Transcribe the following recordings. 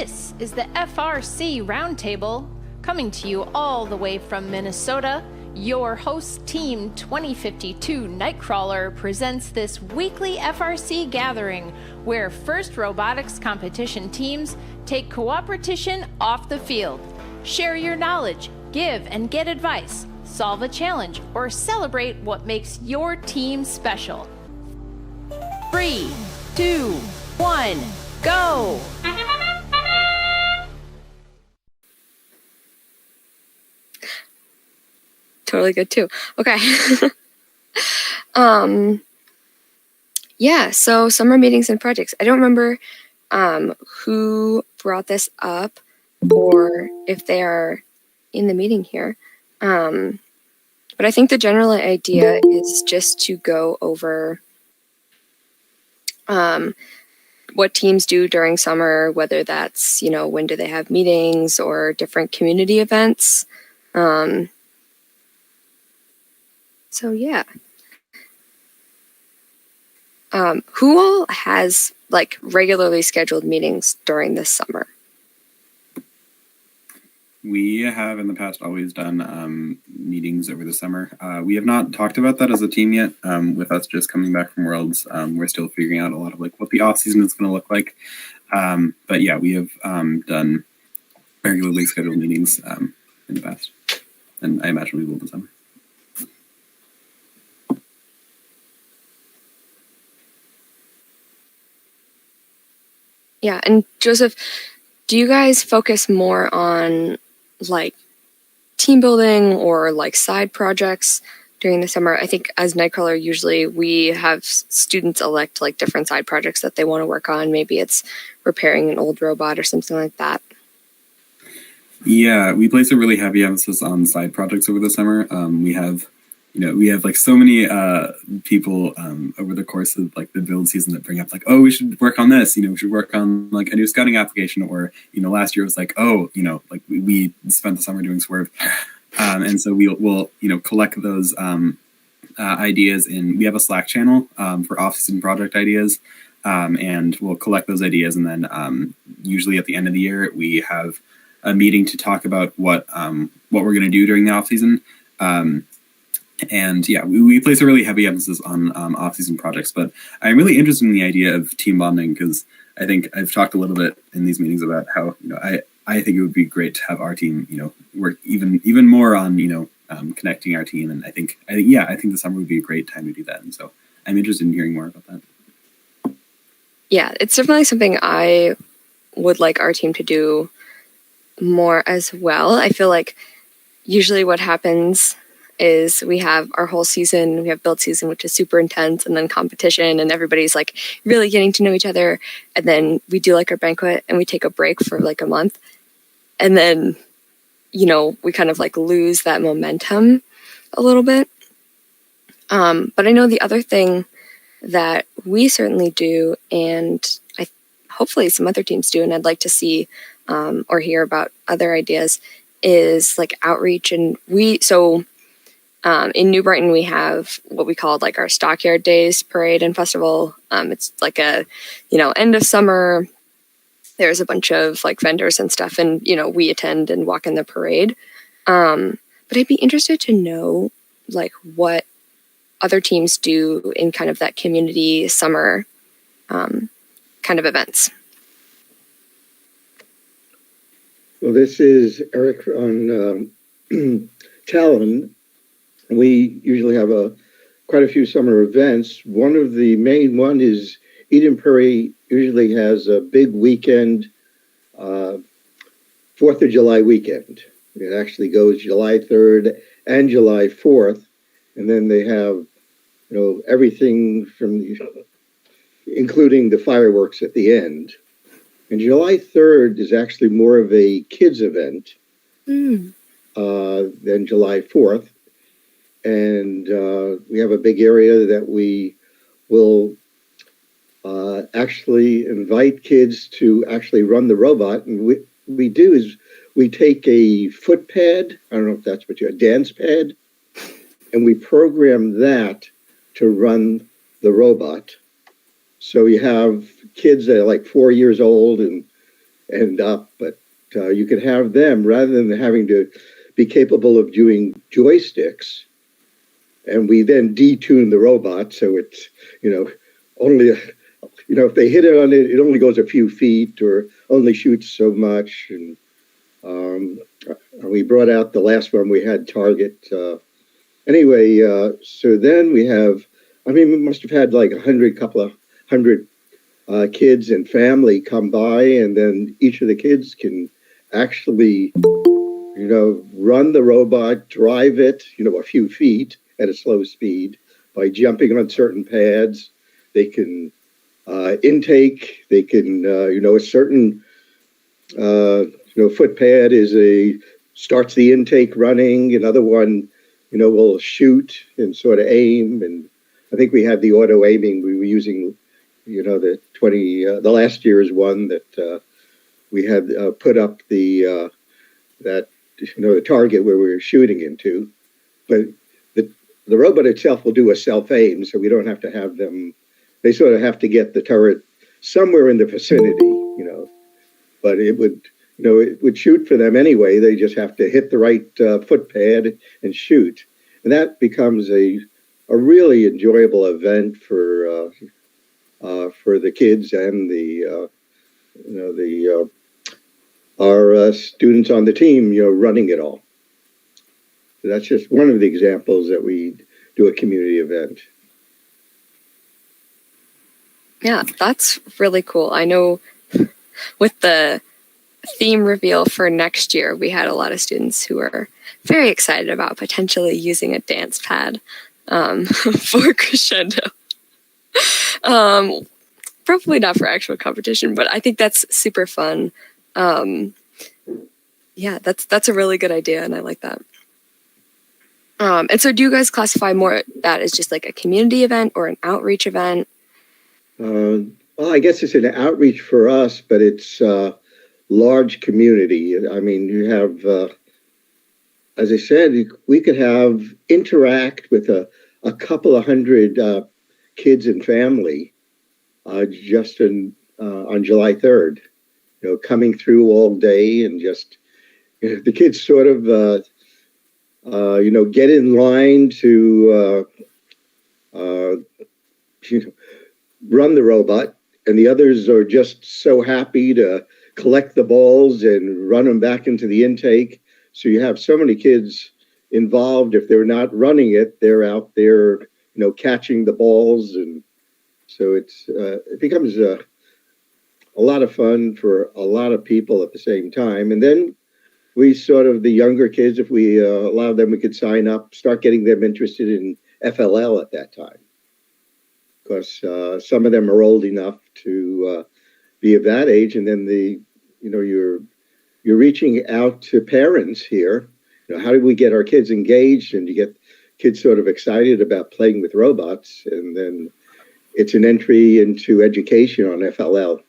This is the FRC Roundtable, coming to you all the way from Minnesota. Your host team 2052 Nightcrawler presents this weekly FRC gathering where FIRST Robotics competition teams take cooperation off the field. Share your knowledge, give and get advice, solve a challenge, or celebrate what makes your team special. 3, 2, 1, go! Totally good too. Okay. Yeah, so summer meetings and projects. I don't remember who brought this up or if they are in the meeting here. But I think the general idea is just to go over what teams do during summer, whether that's, when do they have meetings or different community events. So yeah. Who all has regularly scheduled meetings during this summer? We have in the past always done meetings over the summer. We have not talked about that as a team yet. With us just coming back from Worlds, we're still figuring out a lot of what the off season is going to look like. But yeah, we have done regularly scheduled meetings in the past, and I imagine we will this summer. Yeah, and Joseph, do you guys focus more on team building or side projects during the summer? I think as Nightcrawler, usually we have students elect different side projects that they want to work on. Maybe it's repairing an old robot or something like that. Yeah, we place a really heavy emphasis on side projects over the summer. We have so many people over the course of the build season that bring up oh, we should work on this, we should work on a new scouting application, or last year was we spent the summer doing Swerve, and so we'll collect those ideas we have a Slack channel for off-season project ideas, and we'll collect those ideas, and then usually at the end of the year we have a meeting to talk about what we're going to do during the off-season. And yeah, we place a really heavy emphasis on off-season projects, but I'm really interested in the idea of team bonding, because I think I've talked a little bit in these meetings about how I think it would be great to have our team work even more on connecting our team, and I think the summer would be a great time to do that, and so I'm interested in hearing more about that. Yeah, it's definitely something I would like our team to do more as well. I feel usually what happens is we have our whole season, we have build season, which is super intense, and then competition, and everybody's really getting to know each other. And then we do our banquet and we take a break for a month. And then, we kind of lose that momentum a little bit. But I know the other thing that we certainly do, and hopefully some other teams do, and I'd like to see or hear about other ideas, is outreach. And in New Brighton, we have what we call our Stockyard Days parade and festival. It's a, end of summer. There's a bunch of vendors and stuff, and we attend and walk in the parade. But I'd be interested to know what other teams do in kind of that community summer kind of events. Well, this is Eric on Talon. We usually have quite a few summer events. One of the main one is Eden Prairie usually has a big weekend, 4th of July weekend. It actually goes July 3rd and July 4th. And then they have, everything including the fireworks at the end. And July 3rd is actually more of a kids event than July 4th. And we have a big area that we will actually invite kids to actually run the robot. And what we do is we take a foot pad, I don't know if that's a dance pad, and we program that to run the robot. So you have kids that are 4 years old and end up, but you can have them rather than having to be capable of doing joysticks. And we then detune the robot so it's, only, if they hit it on it, it only goes a few feet or only shoots so much. And we brought out the last one we had target. Anyway, so then we have, we must have had like couple of hundred kids and family come by, and then each of the kids can actually, run the robot, drive it, a few feet at a slow speed by jumping on certain pads. They can intake, they can, a certain, foot pad starts the intake running, another one, will shoot and sort of aim. And I think we had the auto aiming. We were using, the last year's one that we had put up the target where we were shooting into. But the robot itself will do a self aim, so we don't have to have them. They sort of have to get the turret somewhere in the vicinity, but it would shoot for them anyway. They just have to hit the right foot pad and shoot. And that becomes a really enjoyable event for the kids and our students on the team, running it all. So that's just one of the examples that we do a community event. Yeah, that's really cool. I know with the theme reveal for next year, we had a lot of students who were very excited about potentially using a dance pad for Crescendo. Probably not for actual competition, but I think that's super fun. Yeah, that's a really good idea, and I like that. And so do you guys classify more that as just like a community event or an outreach event? Well, I guess it's an outreach for us, but it's large community. I mean, you have, as I said, we could interact with a couple of hundred kids and family just on July 3rd, coming through all day, and just the kids sort of, get in line to, run the robot, and the others are just so happy to collect the balls and run them back into the intake. So you have so many kids involved. If they're not running it, they're out there, catching the balls, and so it becomes a lot of fun for a lot of people at the same time. And then we the younger kids, if we allow them, we could sign up, start getting them interested in FLL at that time. Because some of them are old enough to be of that age, and then you're reaching out to parents here. How do we get our kids engaged and to get kids sort of excited about playing with robots? And then it's an entry into education on FLL.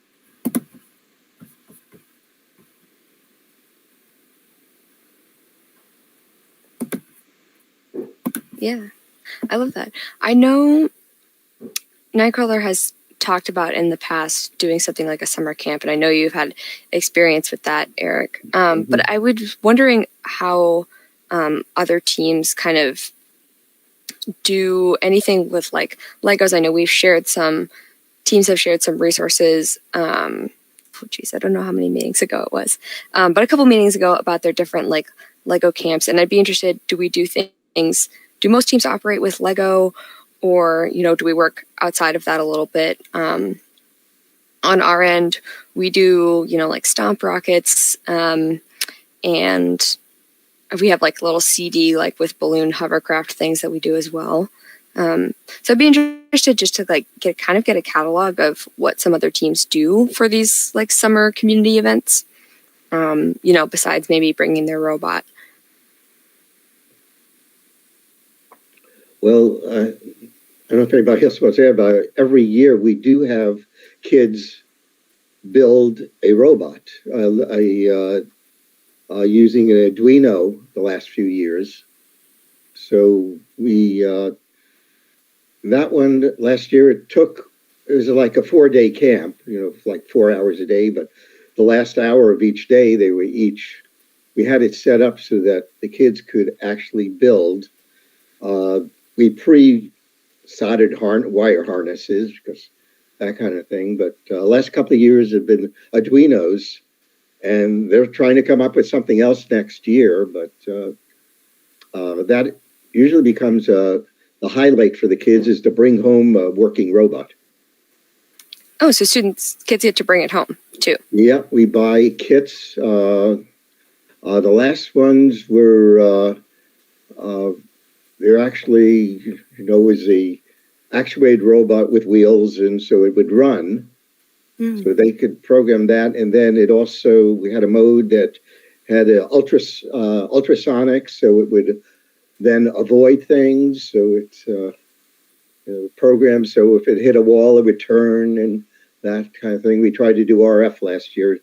Yeah, I love that. I know Nightcrawler has talked about in the past doing something like a summer camp, and I know you've had experience with that, Eric. But I was wondering how other teams kind of do anything with like Legos. I know teams have shared some resources. I don't know how many meetings ago it was, but a couple meetings ago about their different like Lego camps. And I'd be interested, do we do things? Do most teams operate with Lego? Or, do we work outside of that a little bit? On our end, we do, like stomp rockets, and we have like little CD, like with balloon hovercraft things that we do as well. So I'd be interested just to like get a catalog of what some other teams do for these like summer community events, besides maybe bringing their robot. Well, I don't know if anybody else wants to say about it. Every year we do have kids build a robot using an Arduino the last few years. So that one last year, it was like a 4-day camp, like 4 hours a day, but the last hour of each day, we had it set up so that the kids could actually build. We soldered wire harnesses, because that kind of thing. But last couple of years have been Arduinos, and they're trying to come up with something else next year. But that usually becomes the highlight for the kids, is to bring home a working robot. Oh, so kids get to bring it home too. Yeah, we buy kits. The last ones were they're actually, was a actuated robot with wheels, and so it would run. So they could program that, and then we had a mode that had ultrasonic, so it would then avoid things. So it's programmed so if it hit a wall, it would turn and that kind of thing. We tried to do RF last year,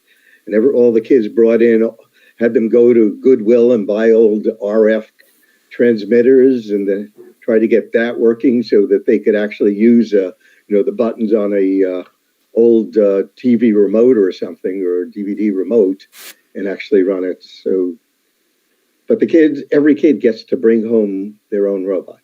and all the kids brought in, had them go to Goodwill and buy old RF transmitters, and then try to get that working so that they could actually use the buttons on a old TV remote or something, or DVD remote, and actually run it. So, but every kid gets to bring home their own robot.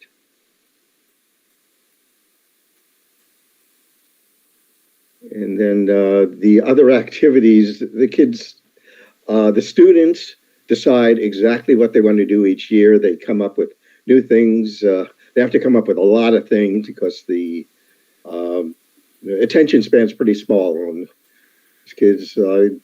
And then the other activities, the students decide exactly what they want to do each year. They come up with new things. They have to come up with a lot of things because the attention span's pretty small on these kids.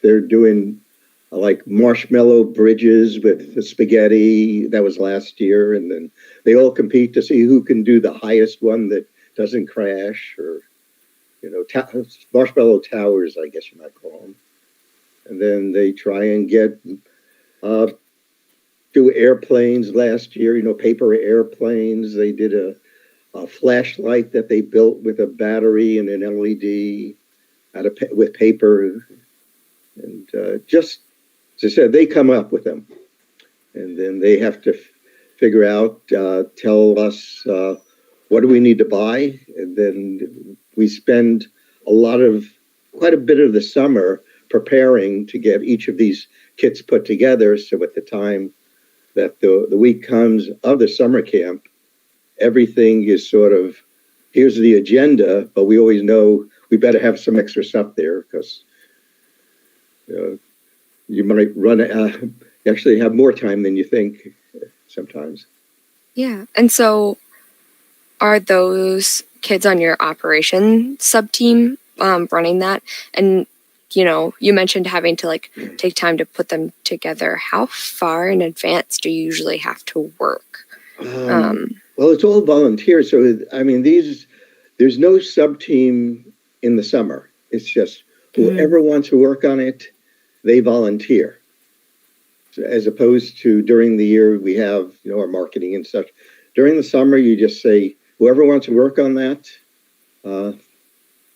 They're doing like marshmallow bridges with the spaghetti. That was last year. And then they all compete to see who can do the highest one that doesn't crash, or marshmallow towers, I guess you might call them. And then they try and do airplanes last year, paper airplanes. They did a flashlight that they built with a battery and an LED with paper. And just, as I said, they come up with them. And then they have to figure out, tell us, what do we need to buy? And then we spend quite a bit of the summer preparing to get each of these kits put together. So at the time that the week comes of the summer camp, everything is sort of, here's the agenda, but we always know we better have some extra stuff there, because you might actually have more time than you think sometimes. Yeah. And so are those kids on your operation sub-team running that? And, you mentioned having to take time to put them together. How far in advance do you usually have to work? Well, it's all volunteer. So, there's no sub-team in the summer. It's just whoever wants to work on it, they volunteer. So, as opposed to during the year, we have, our marketing and such. During the summer, you just say, whoever wants to work on that,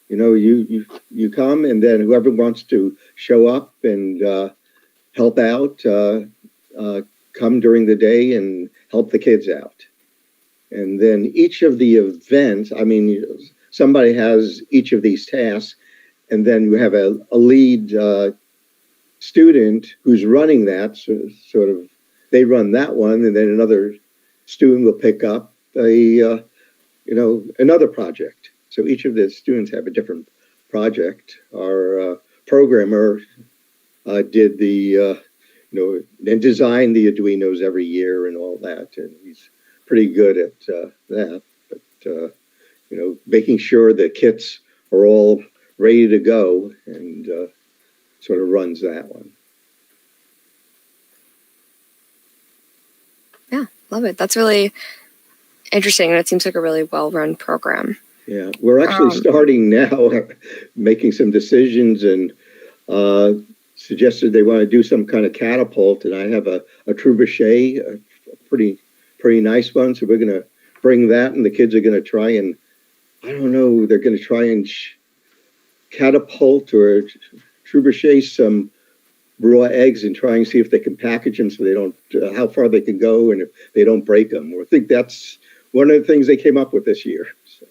you come, and then whoever wants to show up and help out, come during the day and help the kids out. And then each of the events, somebody has each of these tasks, and then you have a lead student who's running that, so sort of, they run that one, and then another student will pick up another project. So each of the students have a different project. Our programmer did and designed the Arduinos every year and all that, and he's pretty good at that. But making sure the kits are all ready to go, and sort of runs that one. Yeah, love it. That's really interesting, and it seems like a really well-run program. Yeah, we're actually starting now, making some decisions, and suggested they want to do some kind of catapult, and I have a trebuchet, a pretty nice one, so we're going to bring that, and the kids are going to try and, they're going to try and catapult or trebuchet some raw eggs and try and see if they can package them so they don't, how far they can go, and if they don't break them. I think that's one of the things they came up with this year. So.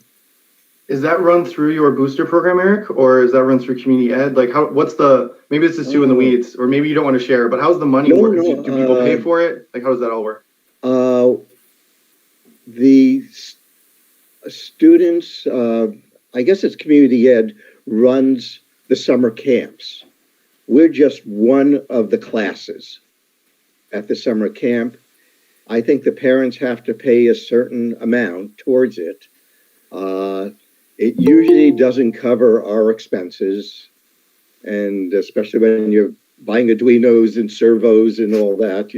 Is that run through your booster program, Eric, or is that run through community ed? Like, maybe this is too in the weeds, or maybe you don't want to share, but how's the money work? Do people pay for it? Like, how does that all work? The students, I guess it's community ed, runs the summer camps. We're just one of the classes at the summer camp. I think the parents have to pay a certain amount towards it. It usually doesn't cover our expenses, and especially when you're buying Arduinos and servos and all that,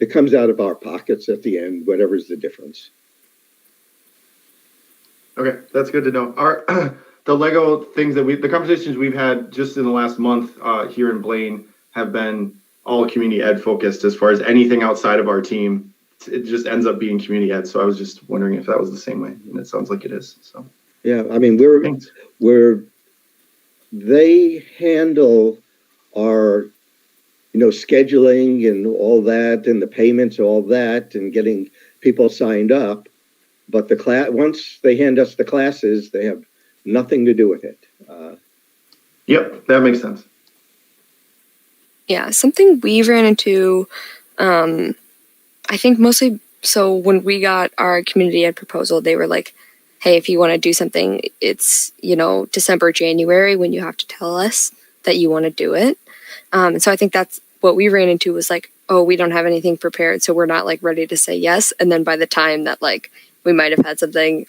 it comes out of our pockets at the end, whatever's the difference. Okay, that's good to know. The Lego things the conversations we've had just in the last month here in Blaine have been all community ed focused. As far as anything outside of our team, it just ends up being community ed. So I was just wondering if that was the same way, and it sounds like it is. So yeah, I mean they handle our scheduling and all that, and the payments, all that, and getting people signed up. But once they hand us the classes, they have nothing to do with it. Yep, that makes sense. Yeah, something we ran into, I think mostly, so when we got our community ed proposal, they were like, hey, if you want to do something, it's, December, January when you have to tell us that you want to do it. And so I think that's what we ran into was like, oh, we don't have anything prepared, so we're not like ready to say yes. And then by the time that like we might have had something,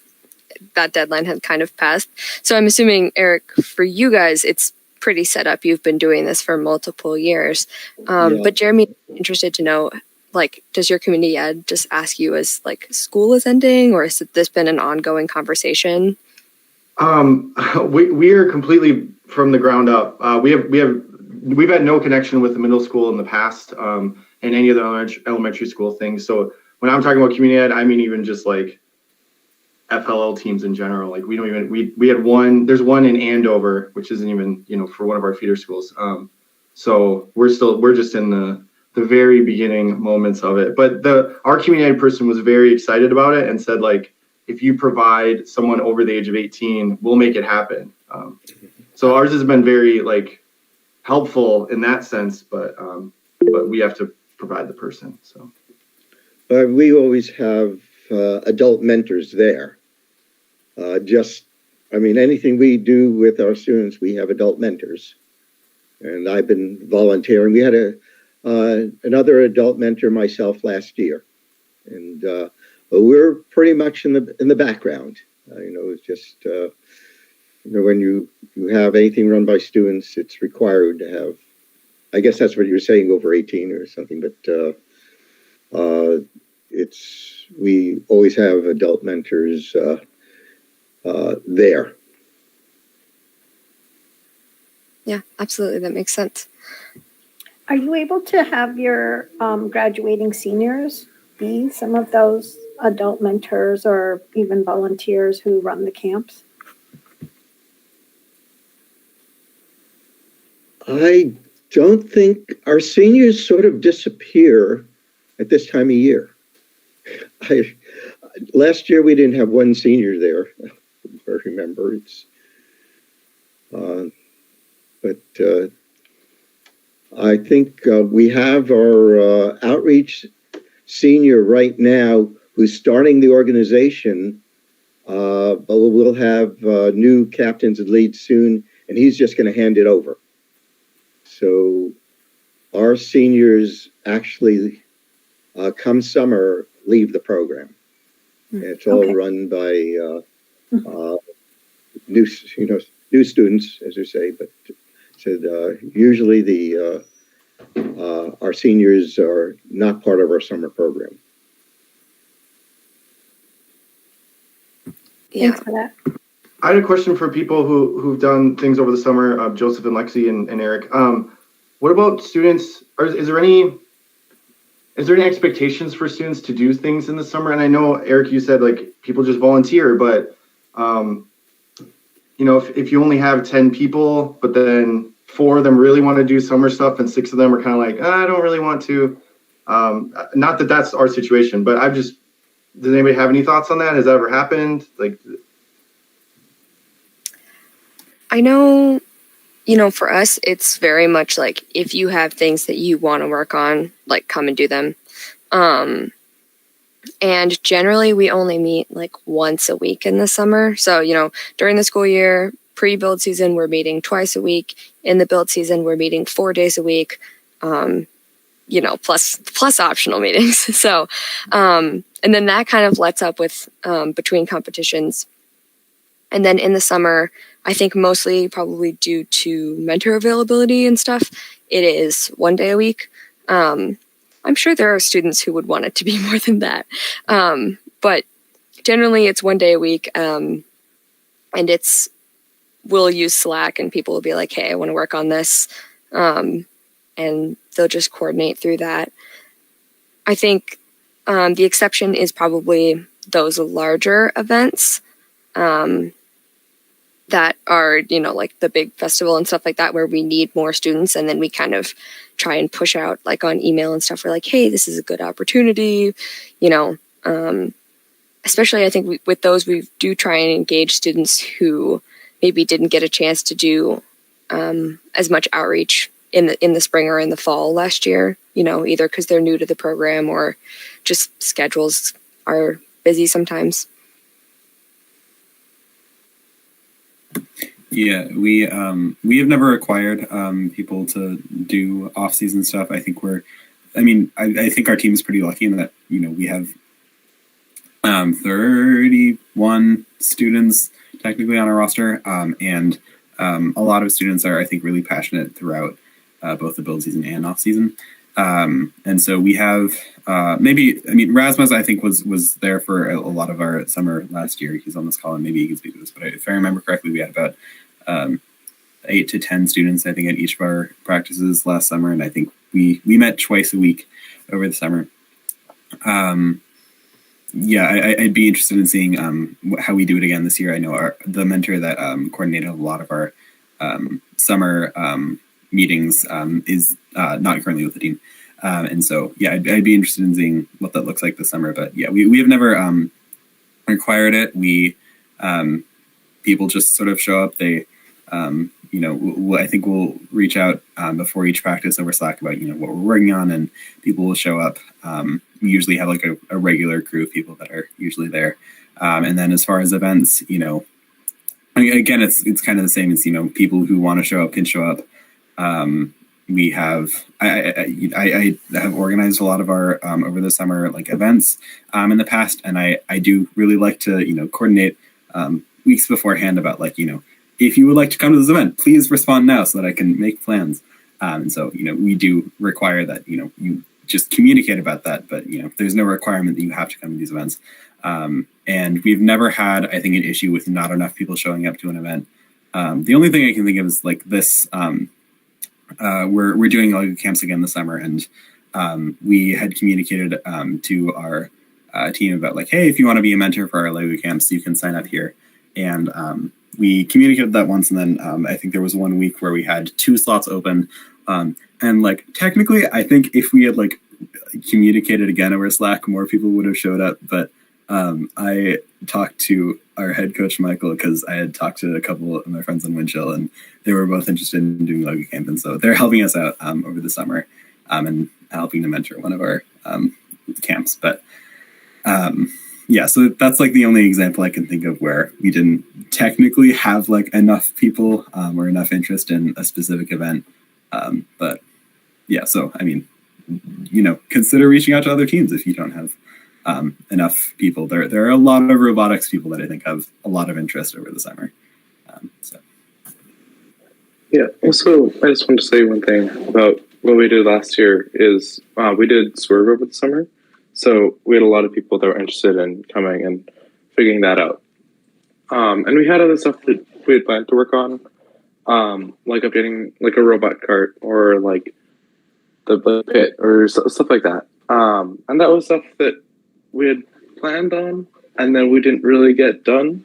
that deadline had kind of passed. So I'm assuming, Eric, for you guys, it's pretty set up. You've been doing this for multiple years. But Jeremy, interested to know, like, does your community ed just ask you as like school is ending, or has this been an ongoing conversation? We are completely from the ground up. We've had no connection with the middle school in the past, and any of the elementary school things. So when I'm talking about community ed, I mean even just like FLL teams in general. Like we had one. There's one in Andover, which isn't even for one of our feeder schools. So we're just in the very beginning moments of it. But our community ed person was very excited about it and said, like, if you provide someone over the age of 18, we'll make it happen. So ours has been very like helpful in that sense, but we have to provide the person. So we always have adult mentors there. Anything we do with our students, we have adult mentors. And I've been volunteering. We had another adult mentor myself last year, and we're pretty much in the background. It's just when you have anything run by students, it's required to have. I guess that's what you were saying, over 18 or something. But we always have adult mentors there. Yeah, absolutely. That makes sense. Are you able to have your graduating seniors be some of those adult mentors or even volunteers who run the camps? I don't think our seniors sort of disappear at this time of year. Last year we didn't have one senior there. I remember but I think we have our outreach senior right now who's starting the organization, but we'll have new captains and leads soon, and he's just going to hand it over. So our seniors actually, come summer, leave the program. And it's all run by new students, as you say, but usually our seniors are not part of our summer program. Yeah. Thanks for that. I had a question for people who've done things over the summer, Joseph and Lexi and Eric. What about students? Is there any expectations for students to do things in the summer? And I know, Eric, you said like people just volunteer, but if you only have 10 people, but then 4 of them really want to do summer stuff and 6 of them are kind of like, I don't really want to. Not that that's our situation, but does anybody have any thoughts on that? Has that ever happened? Like, I know, for us, it's very much like if you have things that you want to work on, like come and do them. And generally we only meet like once a week in the summer. So, during the school year, pre-build season, we're meeting twice a week. In the build season, we're meeting 4 days a week, plus optional meetings. So, and then that kind of lets up with between competitions. And then in the summer, I think mostly probably due to mentor availability and stuff, it is 1 day a week. I'm sure there are students who would want it to be more than that. But generally it's 1 day a week. And we'll use Slack and people will be like, hey, I want to work on this. And they'll just coordinate through that. I think the exception is probably those larger events that are, like the big festival and stuff like that, where we need more students. And then we kind of try and push out like on email and stuff. We're like, hey, this is a good opportunity, especially I think with those, we do try and engage students who maybe didn't get a chance to do as much outreach in the spring or in the fall last year, either because they're new to the program or just schedules are busy sometimes. Yeah, we have never required people to do off-season stuff. I think I think our team is pretty lucky in that, we have 31 students technically on our roster, and a lot of students are, I think, really passionate throughout both the build season and off-season. And so we have Rasmus, I think, was there for a lot of our summer last year. He's on this call and maybe he can speak to this, but if I remember correctly, we had about 8 to 10 students, I think, at each of our practices last summer. And I think we met twice a week over the summer. I'd be interested in seeing how we do it again this year. I know the mentor that coordinated a lot of our summer meetings is not currently with the team. And so, I'd be interested in seeing what that looks like this summer. But we have never required it. People just sort of show up. They, I think we'll reach out before each practice over Slack about, what we're working on, and people will show up. We usually have like a regular crew of people that are usually there. And then as far as events, again, it's kind of the same. It's, people who want to show up can show up. We have, I have organized a lot of our, over the summer, like events in the past. And I do really like to, coordinate weeks beforehand about like, if you would like to come to this event, please respond now so that I can make plans. And so, we do require that, you just communicate about that, but, there's no requirement that you have to come to these events. And we've never had, I think, an issue with not enough people showing up to an event. The only thing I can think of is like this, we're doing LEGO camps again this summer, and we had communicated to our team about like, hey, if you want to be a mentor for our LEGO camps, you can sign up here. And we communicated that once, and then I think there was 1 week where we had 2 slots open. And like technically, I think if we had like communicated again over Slack, more people would have showed up. But I talked to our head coach, Michael, because I had talked to a couple of my friends on Windchill, and they were both interested in doing LEGO Camp. And so they're helping us out over the summer and helping to mentor one of our camps. But so that's like the only example I can think of where we didn't technically have like enough people or enough interest in a specific event. But so, I mean, consider reaching out to other teams if you don't have enough people. There are a lot of robotics people that I think have a lot of interest over the summer. Yeah, also, I just want to say one thing about what we did last year is we did Swerve over the summer. So we had a lot of people that were interested in coming and figuring that out. And we had other stuff that we had planned to work on, like updating like a robot cart or like the pit or stuff like that. And that was stuff that we had planned on and then we didn't really get done.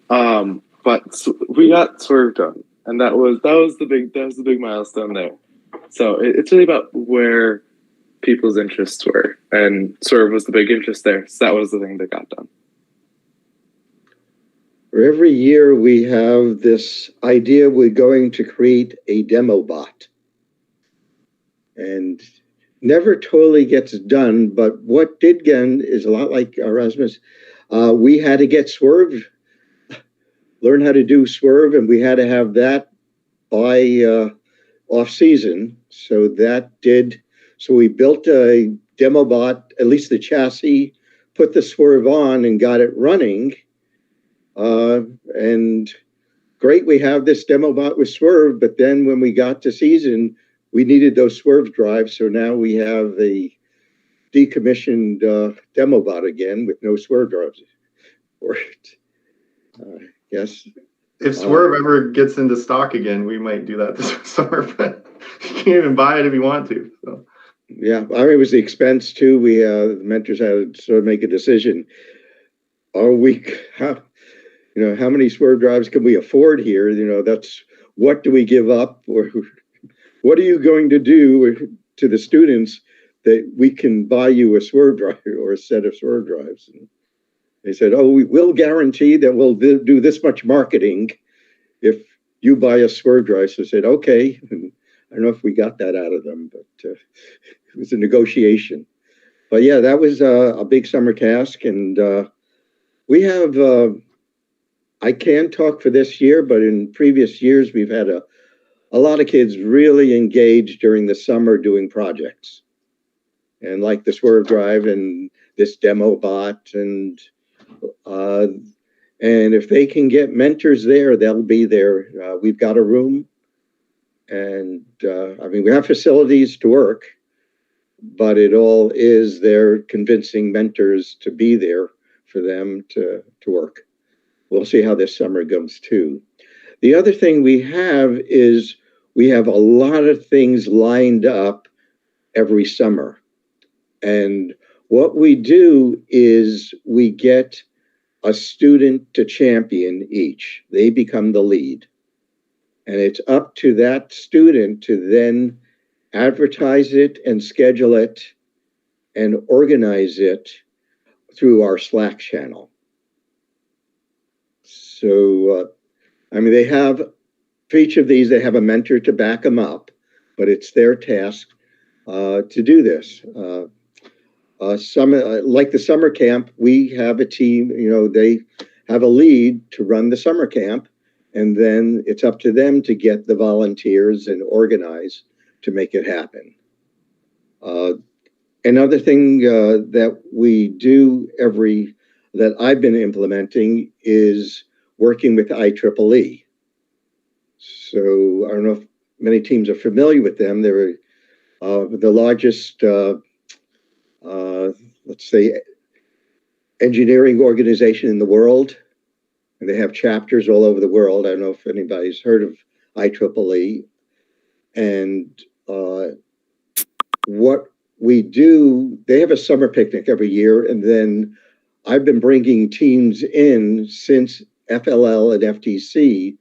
But we got Swerve done, and that was the big milestone there. So it's really about where people's interests were, and Swerve was the big interest there. So that was the thing that got done. Every year we have this idea we're going to create a demo bot. And never totally gets done, but what did get is a lot like Erasmus. We had to get Swerve, learn how to do Swerve, and we had to have that by off season. So we built a demo bot, at least the chassis, put the Swerve on and got it running. And great, we have this demo bot with Swerve, but then when we got to season, we needed those Swerve drives. So now we have the decommissioned demo bot again with no Swerve drives for it. Yes. If Swerve ever gets into stock again, we might do that this summer, but you can't even buy it if you want to. So. Yeah, I mean, it was the expense too. We the mentors had to sort of make a decision. Are we, how many Swerve drives can we afford here? That's what do we give up, or what are you going to do to the students that we can buy you a Swerve drive or a set of Swerve drives? And they said, "Oh, we will guarantee that we'll do this much marketing if you buy a Swerve drive." So I said, "Okay." And I don't know if we got that out of them, but it was a negotiation. But yeah, that was a big summer task, and we have. I can't talk for this year, but in previous years we've had a lot of kids really engaged during the summer doing projects, and like the Swerve drive and this demo bot, and if they can get mentors there, they'll be there. We've got a room, and I mean, we have facilities to work, but it all is they're convincing mentors to be there for them to work. We'll see how this summer goes too. The other thing we have is we have a lot of things lined up every summer. And what we do is we get a student to champion each. They become the lead. And it's up to that student to then advertise it and schedule it and organize it through our Slack channel. So, I mean, they have, for each of these, they have a mentor to back them up, but it's their task to do this. Like the summer camp, we have a team, they have a lead to run the summer camp, and then it's up to them to get the volunteers and organize to make it happen. Another thing that we do that I've been implementing is working with IEEE. So I don't know if many teams are familiar with them. They're the largest, let's say, engineering organization in the world. And they have chapters all over the world. I don't know if anybody's heard of IEEE. And what we do, they have a summer picnic every year. And then I've been bringing teams in since FLL and FTC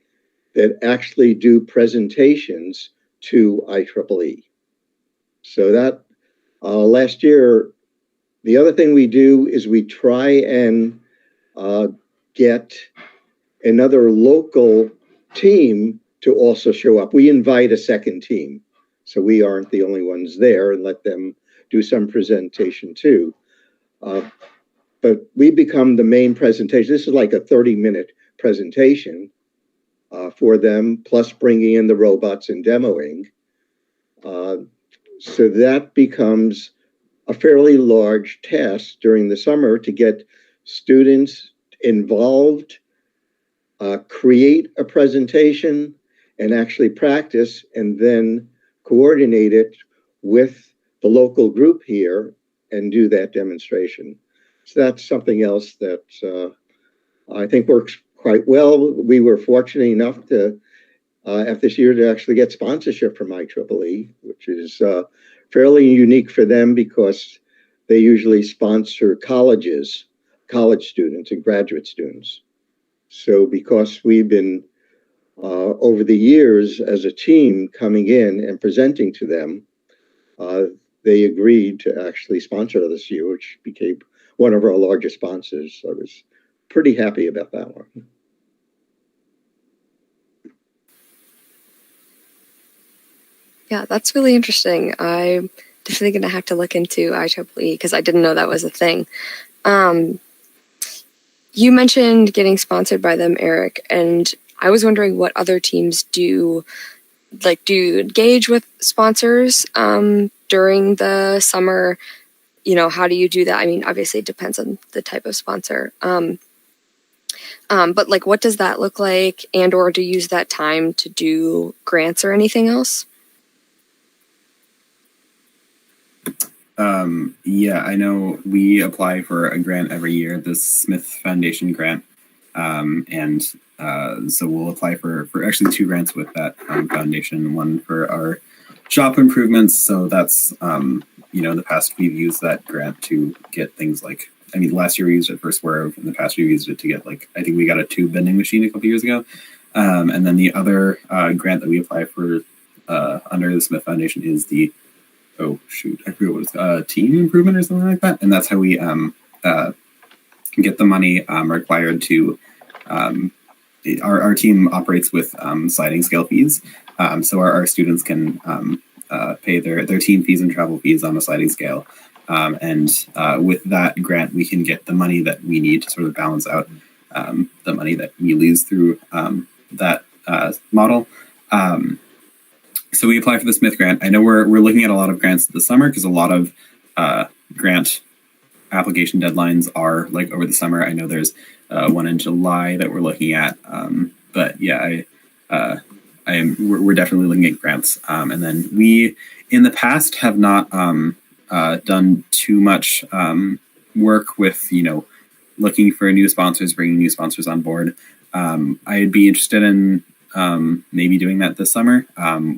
that actually do presentations to IEEE. So that last year, the other thing we do is we try and get another local team to also show up. We invite a second team, so we aren't the only ones there, and let them do some presentation too. But we become the main presentation. This is like a 30-minute presentation for them, plus bringing in the robots and demoing. So that becomes a fairly large task during the summer to get students involved, create a presentation, and actually practice, and then coordinate it with the local group here and do that demonstration. So that's something else that I think works quite well. We were fortunate enough to, after this year, to actually get sponsorship from IEEE, which is fairly unique for them because they usually sponsor colleges, college students and graduate students. So because we've been, over the years as a team coming in and presenting to them, they agreed to actually sponsor us this year, which became one of our largest sponsors. So I was pretty happy about that one. Yeah, that's really interesting. I'm definitely going to have to look into IEEE because I didn't know that was a thing. You mentioned getting sponsored by them, Eric, and I was wondering what other teams do. Like, do you engage with sponsors during the summer? You know, how do you do that? I mean, obviously it depends on the type of sponsor. But like, what does that look like? And or do you use that time to do grants or anything else? Yeah, I know we apply for a grant every year, the Smith Foundation grant. So we'll apply for actually 2 grants with that foundation, one for our shop improvements. So that's, in the past we've used that grant to get things like, I mean, last year we used it for Swerve. In the past we used it to get I think we got a tube bending machine a couple years ago. And then the other grant that we apply for under the Smith Foundation is the, oh shoot, I forget what it's team improvement or something like that. And that's how we get the money required to, our team operates with sliding scale fees. So our students can pay their team fees and travel fees on a sliding scale. With that grant, we can get the money that we need to sort of balance out the money that we lose through that model. So we apply for the Smith grant. I know we're looking at a lot of grants this summer because a lot of grant application deadlines are like over the summer. I know there's one in July that we're looking at. But yeah, we're definitely looking at grants. And then we, in the past, have not done too much work with, looking for new sponsors, bringing new sponsors on board. I'd be interested in maybe doing that this summer.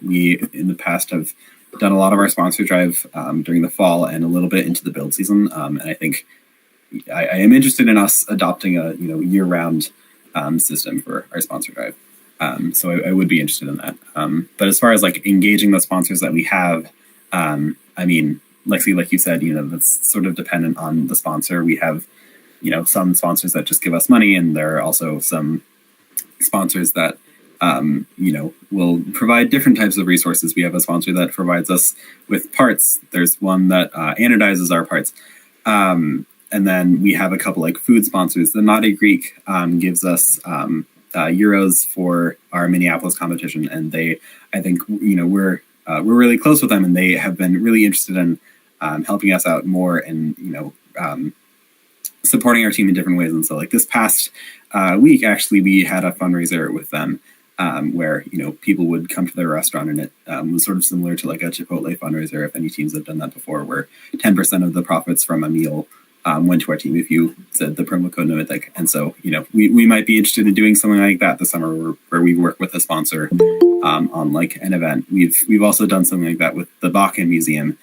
We, in the past, have done a lot of our sponsor drive during the fall and a little bit into the build season. And I think I am interested in us adopting a year-round system for our sponsor drive. So I would be interested in that. But as far as like engaging the sponsors that we have, I mean, Lexi, like you said, that's sort of dependent on the sponsor. We have, some sponsors that just give us money, and there are also some sponsors that, will provide different types of resources. We have a sponsor that provides us with parts. There's one that anodizes our parts. And then we have a couple like food sponsors. The Naughty Greek gives us euros for our Minneapolis competition, and I think we're really close with them, and they have been really interested in helping us out more and supporting our team in different ways. And so, like this past week, actually, we had a fundraiser with them where people would come to their restaurant, and it was sort of similar to like a Chipotle fundraiser. If any teams have done that before, where 10% of the profits from a meal went to our team if you said the promo code Nomithic. And so, we might be interested in doing something like that this summer where we work with a sponsor on like an event. We've also done something like that with the Bakken Museum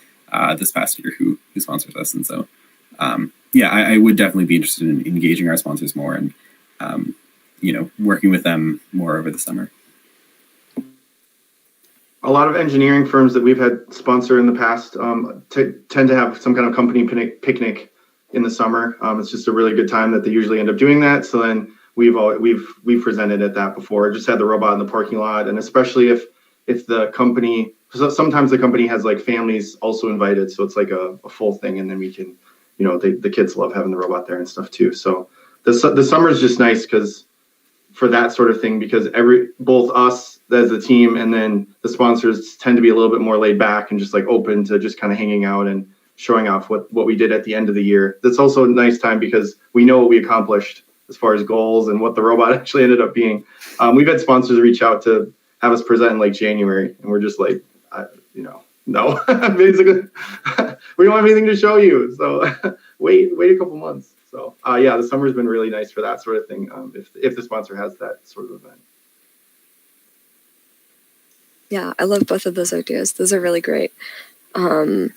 this past year who sponsors us. And so, I would definitely be interested in engaging our sponsors more and, working with them more over the summer. A lot of engineering firms that we've had sponsor in the past tend to have some kind of company picnic in the summer. It's just a really good time that they usually end up doing that. So then we've presented at that before. Just had the robot in the parking lot, and especially if the company, sometimes the company has like families also invited, so it's like a full thing, and then we can, the kids love having the robot there and stuff too. So the summer is just nice because for that sort of thing, because both us as a team and then the sponsors tend to be a little bit more laid back and just like open to just kind of hanging out and showing off what we did at the end of the year. That's also a nice time because we know what we accomplished as far as goals and what the robot actually ended up being. We've had sponsors reach out to have us present in like January, and we're just like, no, basically, we don't have anything to show you. So wait a couple months. So the summer's been really nice for that sort of thing. If the sponsor has that sort of event. Yeah, I love both of those ideas. Those are really great. I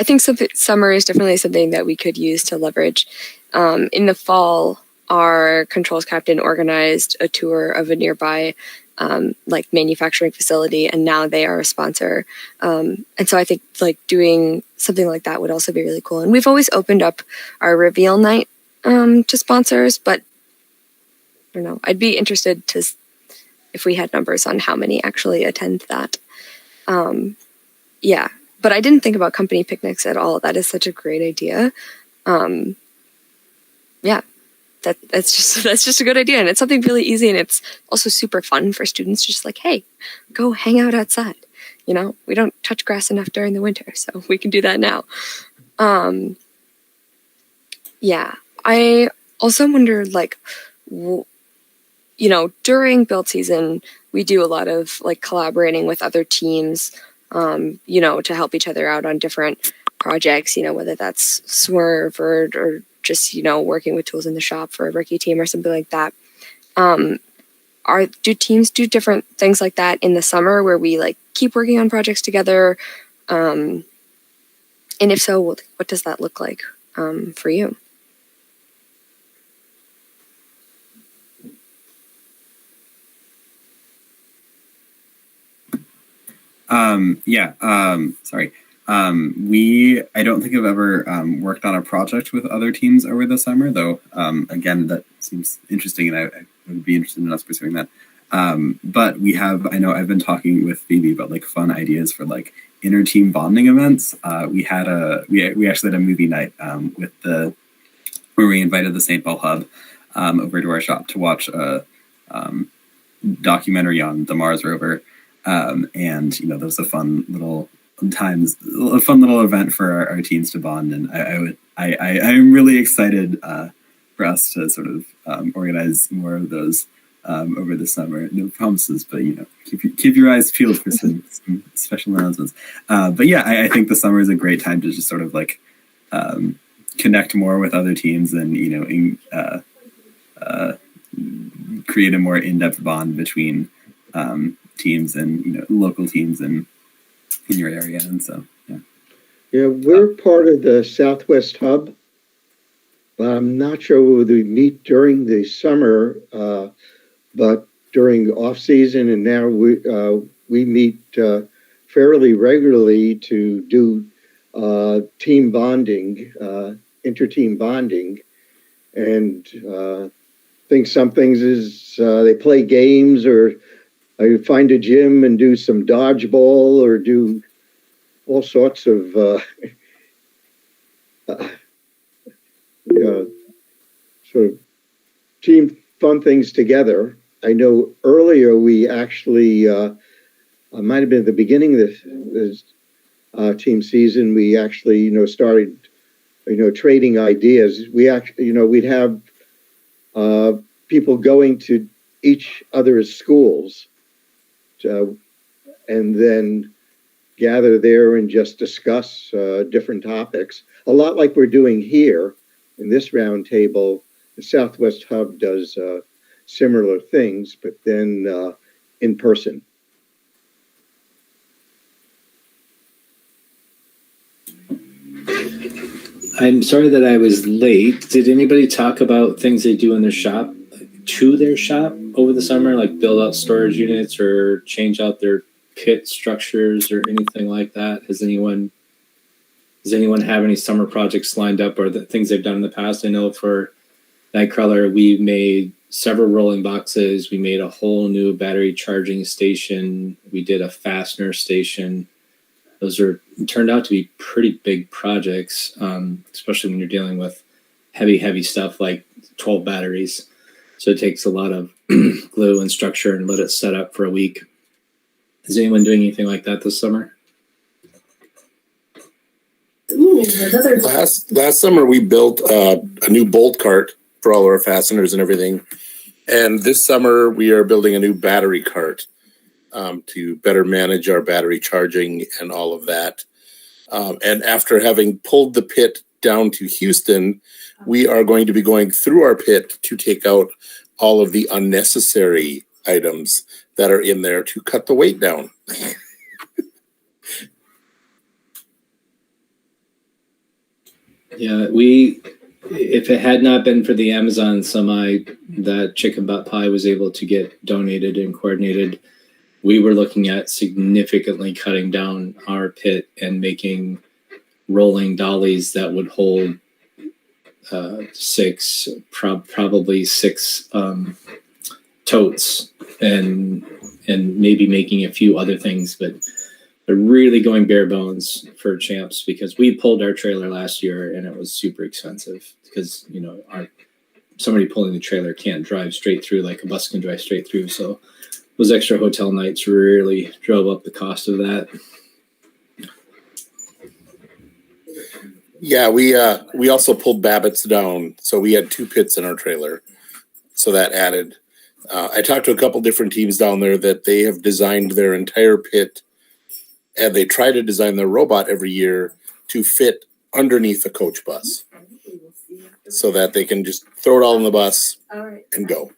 think summer is definitely something that we could use to leverage. In the fall, our controls captain organized a tour of a nearby manufacturing facility, and now they are a sponsor. And so I think like doing something like that would also be really cool. And we've always opened up our reveal night to sponsors, but I don't know. I'd be interested if we had numbers on how many actually attend that. Yeah, but I didn't think about company picnics at all. That is such a great idea. Yeah, that's just a good idea, and it's something really easy, and it's also super fun for students. Just like, hey, go hang out outside. You know, we don't touch grass enough during the winter, so we can do that now. Yeah, I also wondered, like, you know, during build season, we do a lot of like collaborating with other teams, you know, to help each other out on different projects, you know, whether that's Swerve or just, you know, working with tools in the shop for a rookie team or something like that. Do teams do different things like that in the summer where we like keep working on projects together? And if so, what does that look like for you? Sorry. I don't think I've ever worked on a project with other teams over the summer, though. Again, that seems interesting, and I would be interested in us pursuing that. But I know I've been talking with Phoebe about like fun ideas for like inter-team bonding events. We actually had a movie night where we invited the St. Paul Hub over to our shop to watch a documentary on the Mars rover. And you know, that was a fun little event for our teams to bond. And I'm really excited for us to sort of organize more of those over the summer. No promises, but you know, keep your eyes peeled for some special announcements. But yeah, I think the summer is a great time to just sort of like connect more with other teams and, you know, create a more in-depth bond between teams and, you know, local teams in your area. And so, Yeah, we're part of the Southwest Hub, but I'm not sure whether we meet during the summer, but during off season, and now we meet fairly regularly to do team bonding, inter-team bonding, and some things is they play games, or I find a gym and do some dodgeball, or do all sorts of sort of team fun things together. I know earlier we actually, might have been at the beginning of this team season, we actually, you know, started, you know, trading ideas. We actually, you know, we'd have people going to each other's schools and then gather there and just discuss different topics. A lot like we're doing here in this round table. The Southwest Hub does similar things, but then in person. I'm sorry that I was late. Did anybody talk about things they do in their shop, to their shop over the summer, like build out storage units or change out their pit structures or anything like that? Does anyone have any summer projects lined up, or the things they've done in the past? I know for Nightcrawler, we made several rolling boxes. We made a whole new battery charging station. We did a fastener station. Those turned out to be pretty big projects, especially when you're dealing with heavy stuff like 12 batteries. So it takes a lot of glue and structure and let it set up for a week. Is anyone doing anything like that this summer? Last summer we built a new bolt cart for all our fasteners and everything. And this summer we are building a new battery cart to better manage our battery charging and all of that. And after having pulled the pit down to Houston, we are going to be going through our pit to take out all of the unnecessary items that are in there to cut the weight down. Yeah, if it had not been for the Amazon semi that Chicken Butt Pie was able to get donated and coordinated, we were looking at significantly cutting down our pit and making rolling dollies that would hold probably six totes, and maybe making a few other things, but they're really going bare bones for champs, because we pulled our trailer last year and it was super expensive because, you know, somebody pulling the trailer can't drive straight through like a bus can drive straight through. So those extra hotel nights really drove up the cost of that. Yeah, we also pulled Babbitt's down, so we had 2 pits in our trailer, so that added. I talked to a couple different teams down there that they have designed their entire pit, and they try to design their robot every year to fit underneath a coach bus, so that they can just throw it all in the bus and go.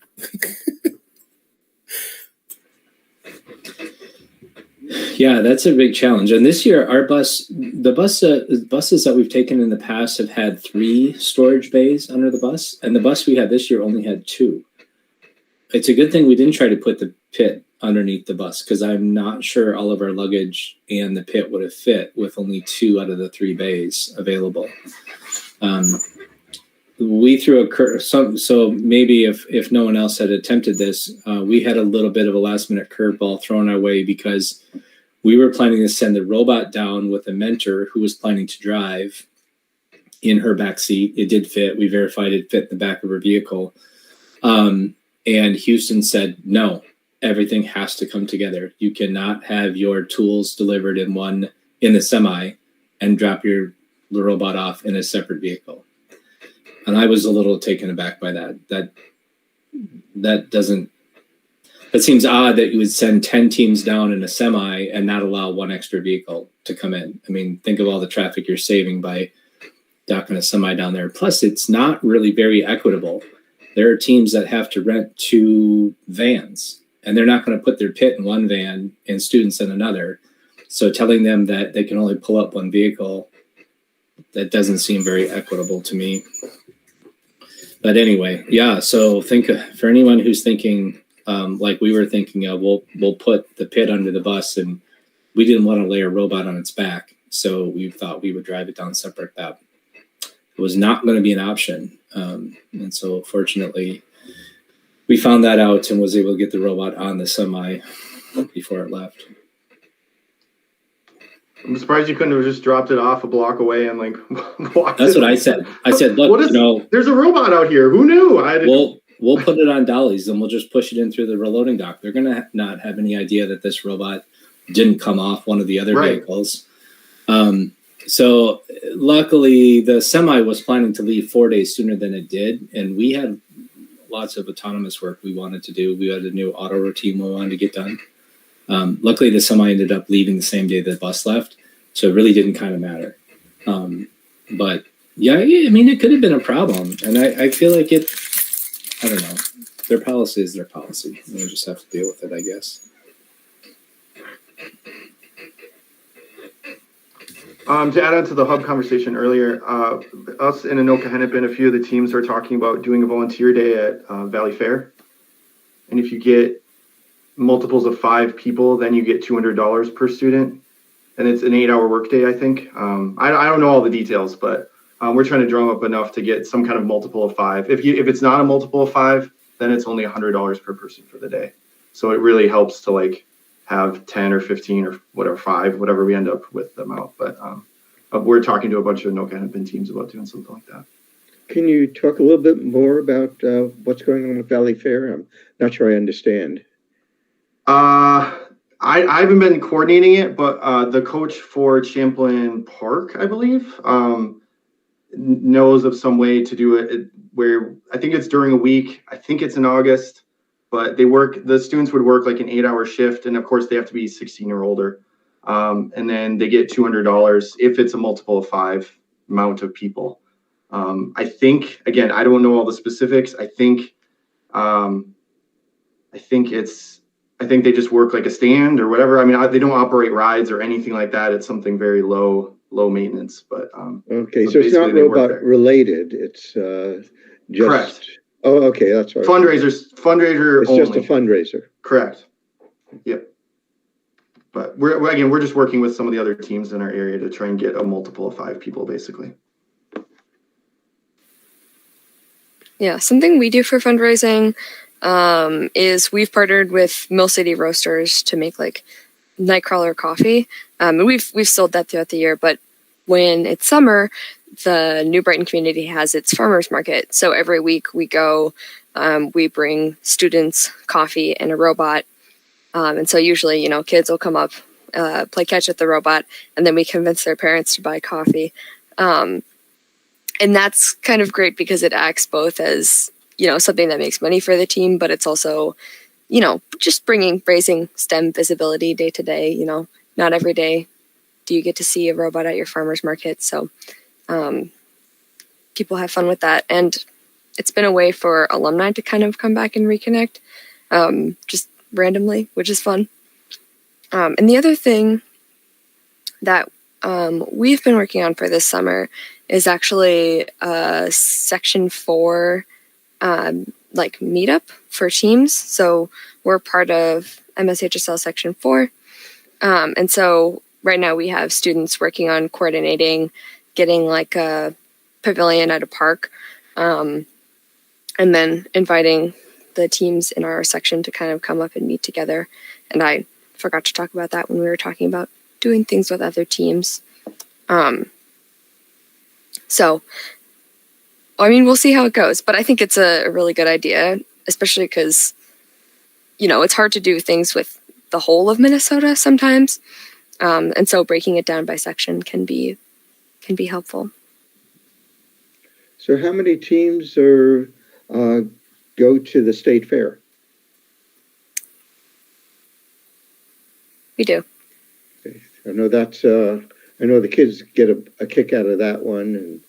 Yeah, that's a big challenge. And this year, the buses that we've taken in the past have had 3 storage bays under the bus, and the bus we had this year only had 2. It's a good thing we didn't try to put the pit underneath the bus, because I'm not sure all of our luggage and the pit would have fit with only 2 out of the 3 bays available. We threw so maybe if no one else had attempted this, we had a little bit of a last minute curveball thrown our way, because we were planning to send the robot down with a mentor who was planning to drive in her back seat. It did fit. We verified it fit in the back of her vehicle. And Houston said, no, everything has to come together. You cannot have your tools delivered in the semi and drop your robot off in a separate vehicle. And I was a little taken aback by that. That seems odd that you would send 10 teams down in a semi and not allow 1 extra vehicle to come in. I mean, think of all the traffic you're saving by docking a semi down there. Plus, it's not really very equitable. There are teams that have to rent 2 vans, and they're not going to put their pit in 1 van and students in another. So telling them that they can only pull up 1 vehicle, that doesn't seem very equitable to me. But anyway, yeah, so for anyone who's thinking, like we were thinking of, we'll put the pit under the bus, and we didn't want to lay a robot on its back, so we thought we would drive it down separate. That it was not going to be an option. And so fortunately, we found that out and was able to get the robot on the semi before it left. I'm surprised you couldn't have just dropped it off a block away and like walked. That's what I said. I said, look, there's a robot out here. Who knew? We'll put it on dollies and we'll just push it in through the reloading dock. They're going to not have any idea that this robot didn't come off one of the other vehicles. So luckily the semi was planning to leave 4 days sooner than it did. And we had lots of autonomous work we wanted to do. We had a new auto routine we wanted to get done. Luckily the semi ended up leaving the same day the bus left. So it really didn't kind of matter. But yeah, I mean, it could have been a problem. And I feel like I don't know. Their policy is their policy. We'll just have to deal with it, I guess. To add on to the hub conversation earlier, us in Anoka Hennepin, a few of the teams are talking about doing a volunteer day at Valley Fair. And if you get multiples of 5 people, then you get $200 per student. And it's an 8-hour workday, I think. I don't know all the details, but we're trying to drum up enough to get some kind of multiple of 5. If it's not a multiple of 5, then it's only $100 per person for the day. So it really helps to like have 10 or 15 or whatever, 5, whatever we end up with them out. But we're talking to a bunch of Anoka Hennepin teams about doing something like that. Can you talk a little bit more about what's going on with Valley Fair? I'm not sure I understand. I haven't been coordinating it, but the coach for Champlain Park, I believe, knows of some way to do it where I think it's during a week. I think it's in August, but the students would work like an 8-hour shift. And of course they have to be 16 or older. And then they get $200 if it's a multiple of 5 amount of people. I think, again, I don't know all the specifics. I think they just work like a stand or whatever. I mean, they don't operate rides or anything like that. It's something very low maintenance, but okay. So it's not robot related. It's just correct. Oh, okay. That's right. Fundraiser. It's only. Just a fundraiser. Correct. Yep. But we're just working with some of the other teams in our area to try and get a multiple of 5 people, basically. Yeah, something we do for fundraising is we've partnered with Mill City Roasters to make like Nightcrawler coffee. And we've sold that throughout the year, but when it's summer, the New Brighton community has its farmers market. So every week we go, we bring students coffee and a robot. And so usually, kids will come up, play catch with the robot, and then we convince their parents to buy coffee. And that's kind of great because it acts both as, something that makes money for the team, but it's also, just raising STEM visibility day to day. Not every day do you get to see a robot at your farmer's market. So people have fun with that. And it's been a way for alumni to kind of come back and reconnect just randomly, which is fun. And the other thing that we've been working on for this summer is actually a Section 4 meetup for teams. So we're part of MSHSL Section 4. And so right now we have students working on coordinating, getting a pavilion at a park, and then inviting the teams in our section to kind of come up and meet together. And I forgot to talk about that when we were talking about doing things with other teams. So, we'll see how it goes, but I think it's a really good idea, especially because, it's hard to do things with the whole of Minnesota sometimes. And so breaking it down by section can be helpful. So how many teams go to the state fair? We do. Okay. I know the kids get a kick out of that one and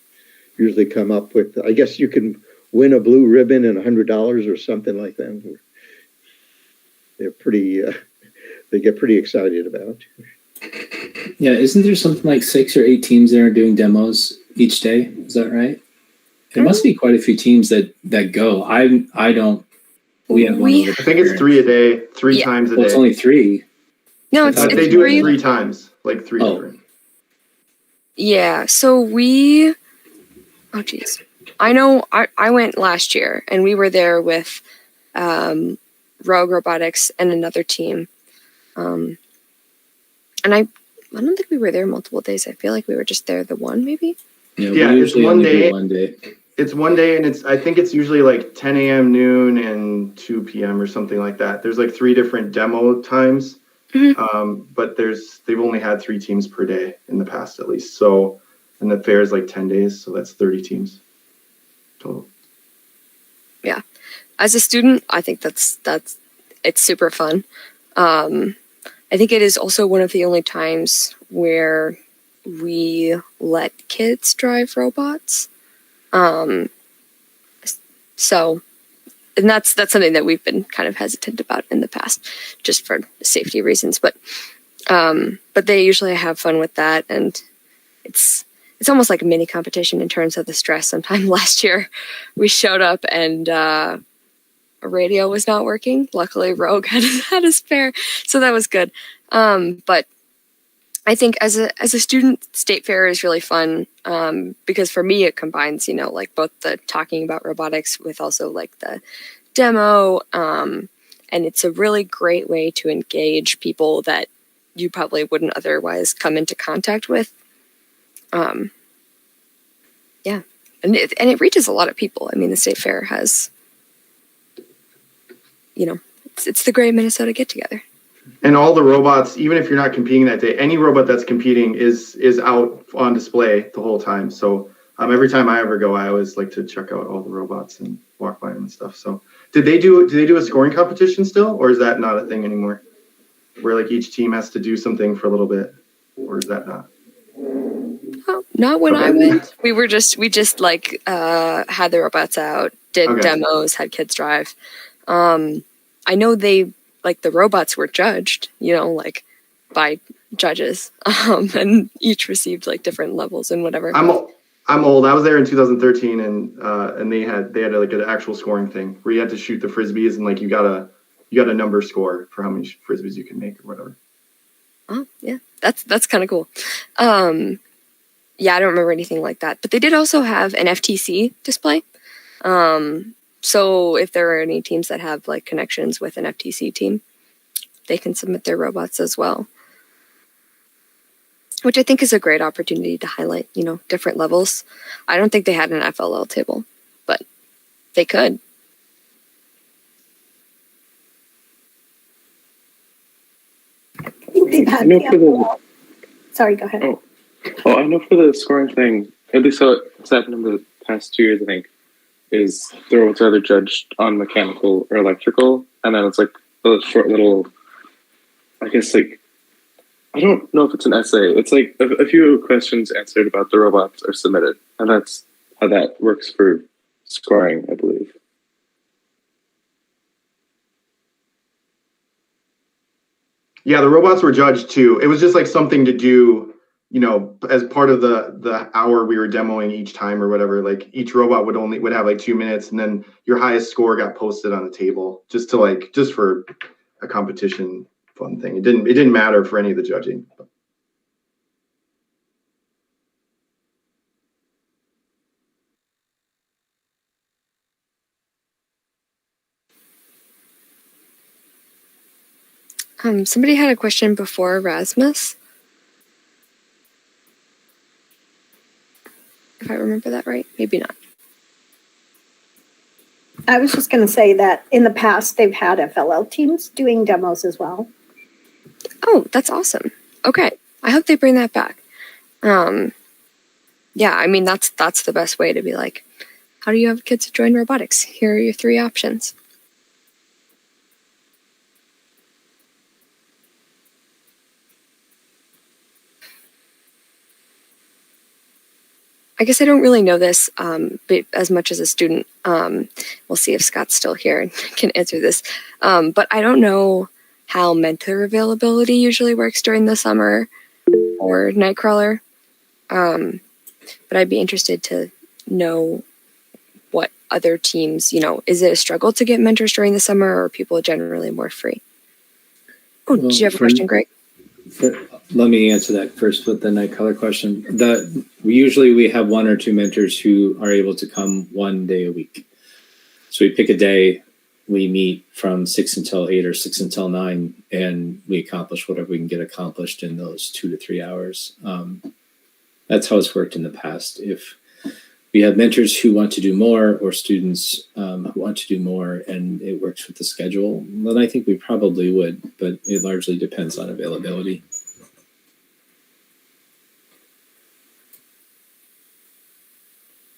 usually come up with, I guess you can win a blue ribbon and $100 or something like that. They're they get pretty excited about. Yeah, isn't there something like 6 or 8 teams that are doing demos each day? Is that right? There must be quite a few teams that go. I don't. We have one. I think it's 3 a day, three times a day. It's only 3. No, it's they do three. it 3 times, 3 different. Yeah, so I know I went last year and we were there with Rogue Robotics and another team. And I don't think we were there multiple days. I feel like we were just there the one, maybe. Yeah, it's one day. It's one day, and I think it's usually 10 a.m., noon, and 2 p.m. or something like that. There's 3 different demo times, but they've only had 3 teams per day in the past, at least. So, and the fair is 10 days, so that's 30 teams total. Yeah, as a student, I think it's super fun. I think it is also one of the only times where we let kids drive robots. So, and that's something that we've been kind of hesitant about in the past, just for safety reasons. But they usually have fun with that, and it's almost like a mini competition in terms of the stress. Sometime last year, we showed up and a radio was not working. Luckily, Rogue had a spare, so that was good. But I think as a student, State Fair is really fun because for me it combines, both the talking about robotics with also the demo, and it's a really great way to engage people that you probably wouldn't otherwise come into contact with. Yeah, and it reaches a lot of people. I mean, the State Fair has, it's the Great Minnesota Get Together. And all the robots, even if you're not competing that day, any robot that's competing is out on display the whole time. So every time I ever go, I always like to check out all the robots and walk by them and stuff. So do they do a scoring competition still, or is that not a thing anymore? Where each team has to do something for a little bit, or is that not? Oh, not when I went. We just had the robots out, did demos, had kids drive. I know they the robots were judged, by judges, and each received different levels and whatever. I'm old. I was there in 2013, and they had an actual scoring thing where you had to shoot the frisbees, and you got a number score for how many frisbees you can make or whatever. Oh yeah, that's kind of cool. Yeah, I don't remember anything like that, but they did also have an FTC display. So if there are any teams that have connections with an FTC team, they can submit their robots as well. which I think is a great opportunity to highlight, different levels. I don't think they had an FLL table, but they could. I know for the Sorry, go ahead. I know for the scoring thing, at least how it's happened in the past 2 years, I think, is the robots are either judged on mechanical or electrical, and then it's like a short little, I guess, like, I don't know if it's an essay. It's like a few questions answered about the robots are submitted, and that's how that works for scoring, I believe. Yeah, the robots were judged too. It was just like something to do, as part of the hour we were demoing each time or whatever. Like each robot would have like 2 minutes, and then your highest score got posted on the table just for a competition fun thing. It didn't matter for any of the judging. Somebody had a question before Rasmus. If I remember that right, maybe not. I was just going to say that in the past, they've had FLL teams doing demos as well. Oh, that's awesome. Okay. I hope they bring that back. Yeah, I mean, that's the best way to be like, how do you have kids join robotics? Here are your 3 options. I guess I don't really know this but as much as a student. We'll see if Scott's still here and can answer this. But I don't know how mentor availability usually works during the summer or Nightcrawler. But I'd be interested to know what other teams, is it a struggle to get mentors during the summer, or are people generally more free? Oh, do you have a question, Greg? Let me answer that first with the Nightcrawler question. We have 1 or 2 mentors who are able to come 1 day a week. So we pick a day, we meet from 6 until 8 or 6 until 9, and we accomplish whatever we can get accomplished in those 2 to 3 hours. That's how it's worked in the past. If we have mentors who want to do more, or students who want to do more, and it works with the schedule, then I think we probably would, but it largely depends on availability.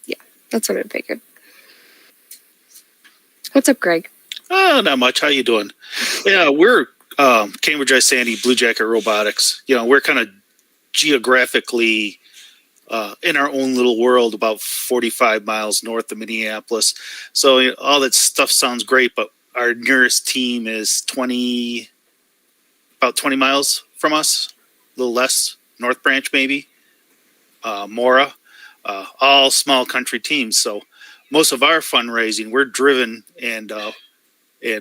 Yeah, that's what I figured. What's up, Greg? Not much. How you doing? Yeah, we're Cambridge Isani Blue Jacket Robotics. We're kind of geographically in our own little world, about 45 miles north of Minneapolis. So all that stuff sounds great, but our nearest team is about 20 miles from us, a little less, North Branch maybe, Mora, all small country teams. So most of our fundraising, we're driven and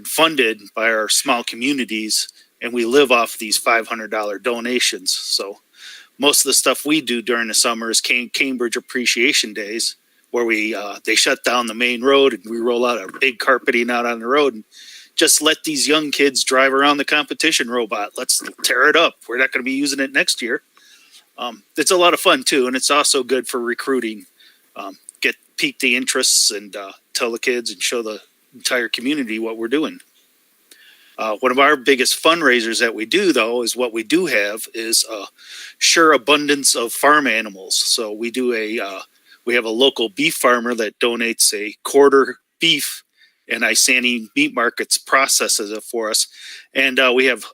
funded by our small communities, and we live off these $500 donations. So most of the stuff we do during the summer is Cambridge Appreciation Days, where they shut down the main road and we roll out our big carpeting out on the road and just let these young kids drive around the competition robot. Let's tear it up. We're not going to be using it next year. It's a lot of fun too, and it's also good for recruiting. Pique the interests and tell the kids and show the entire community what we're doing. One of our biggest fundraisers that we do, though, is what we do have is a sure abundance of farm animals. So we have a local beef farmer that donates a quarter beef, and Isani Meat Markets processes it for us. And we have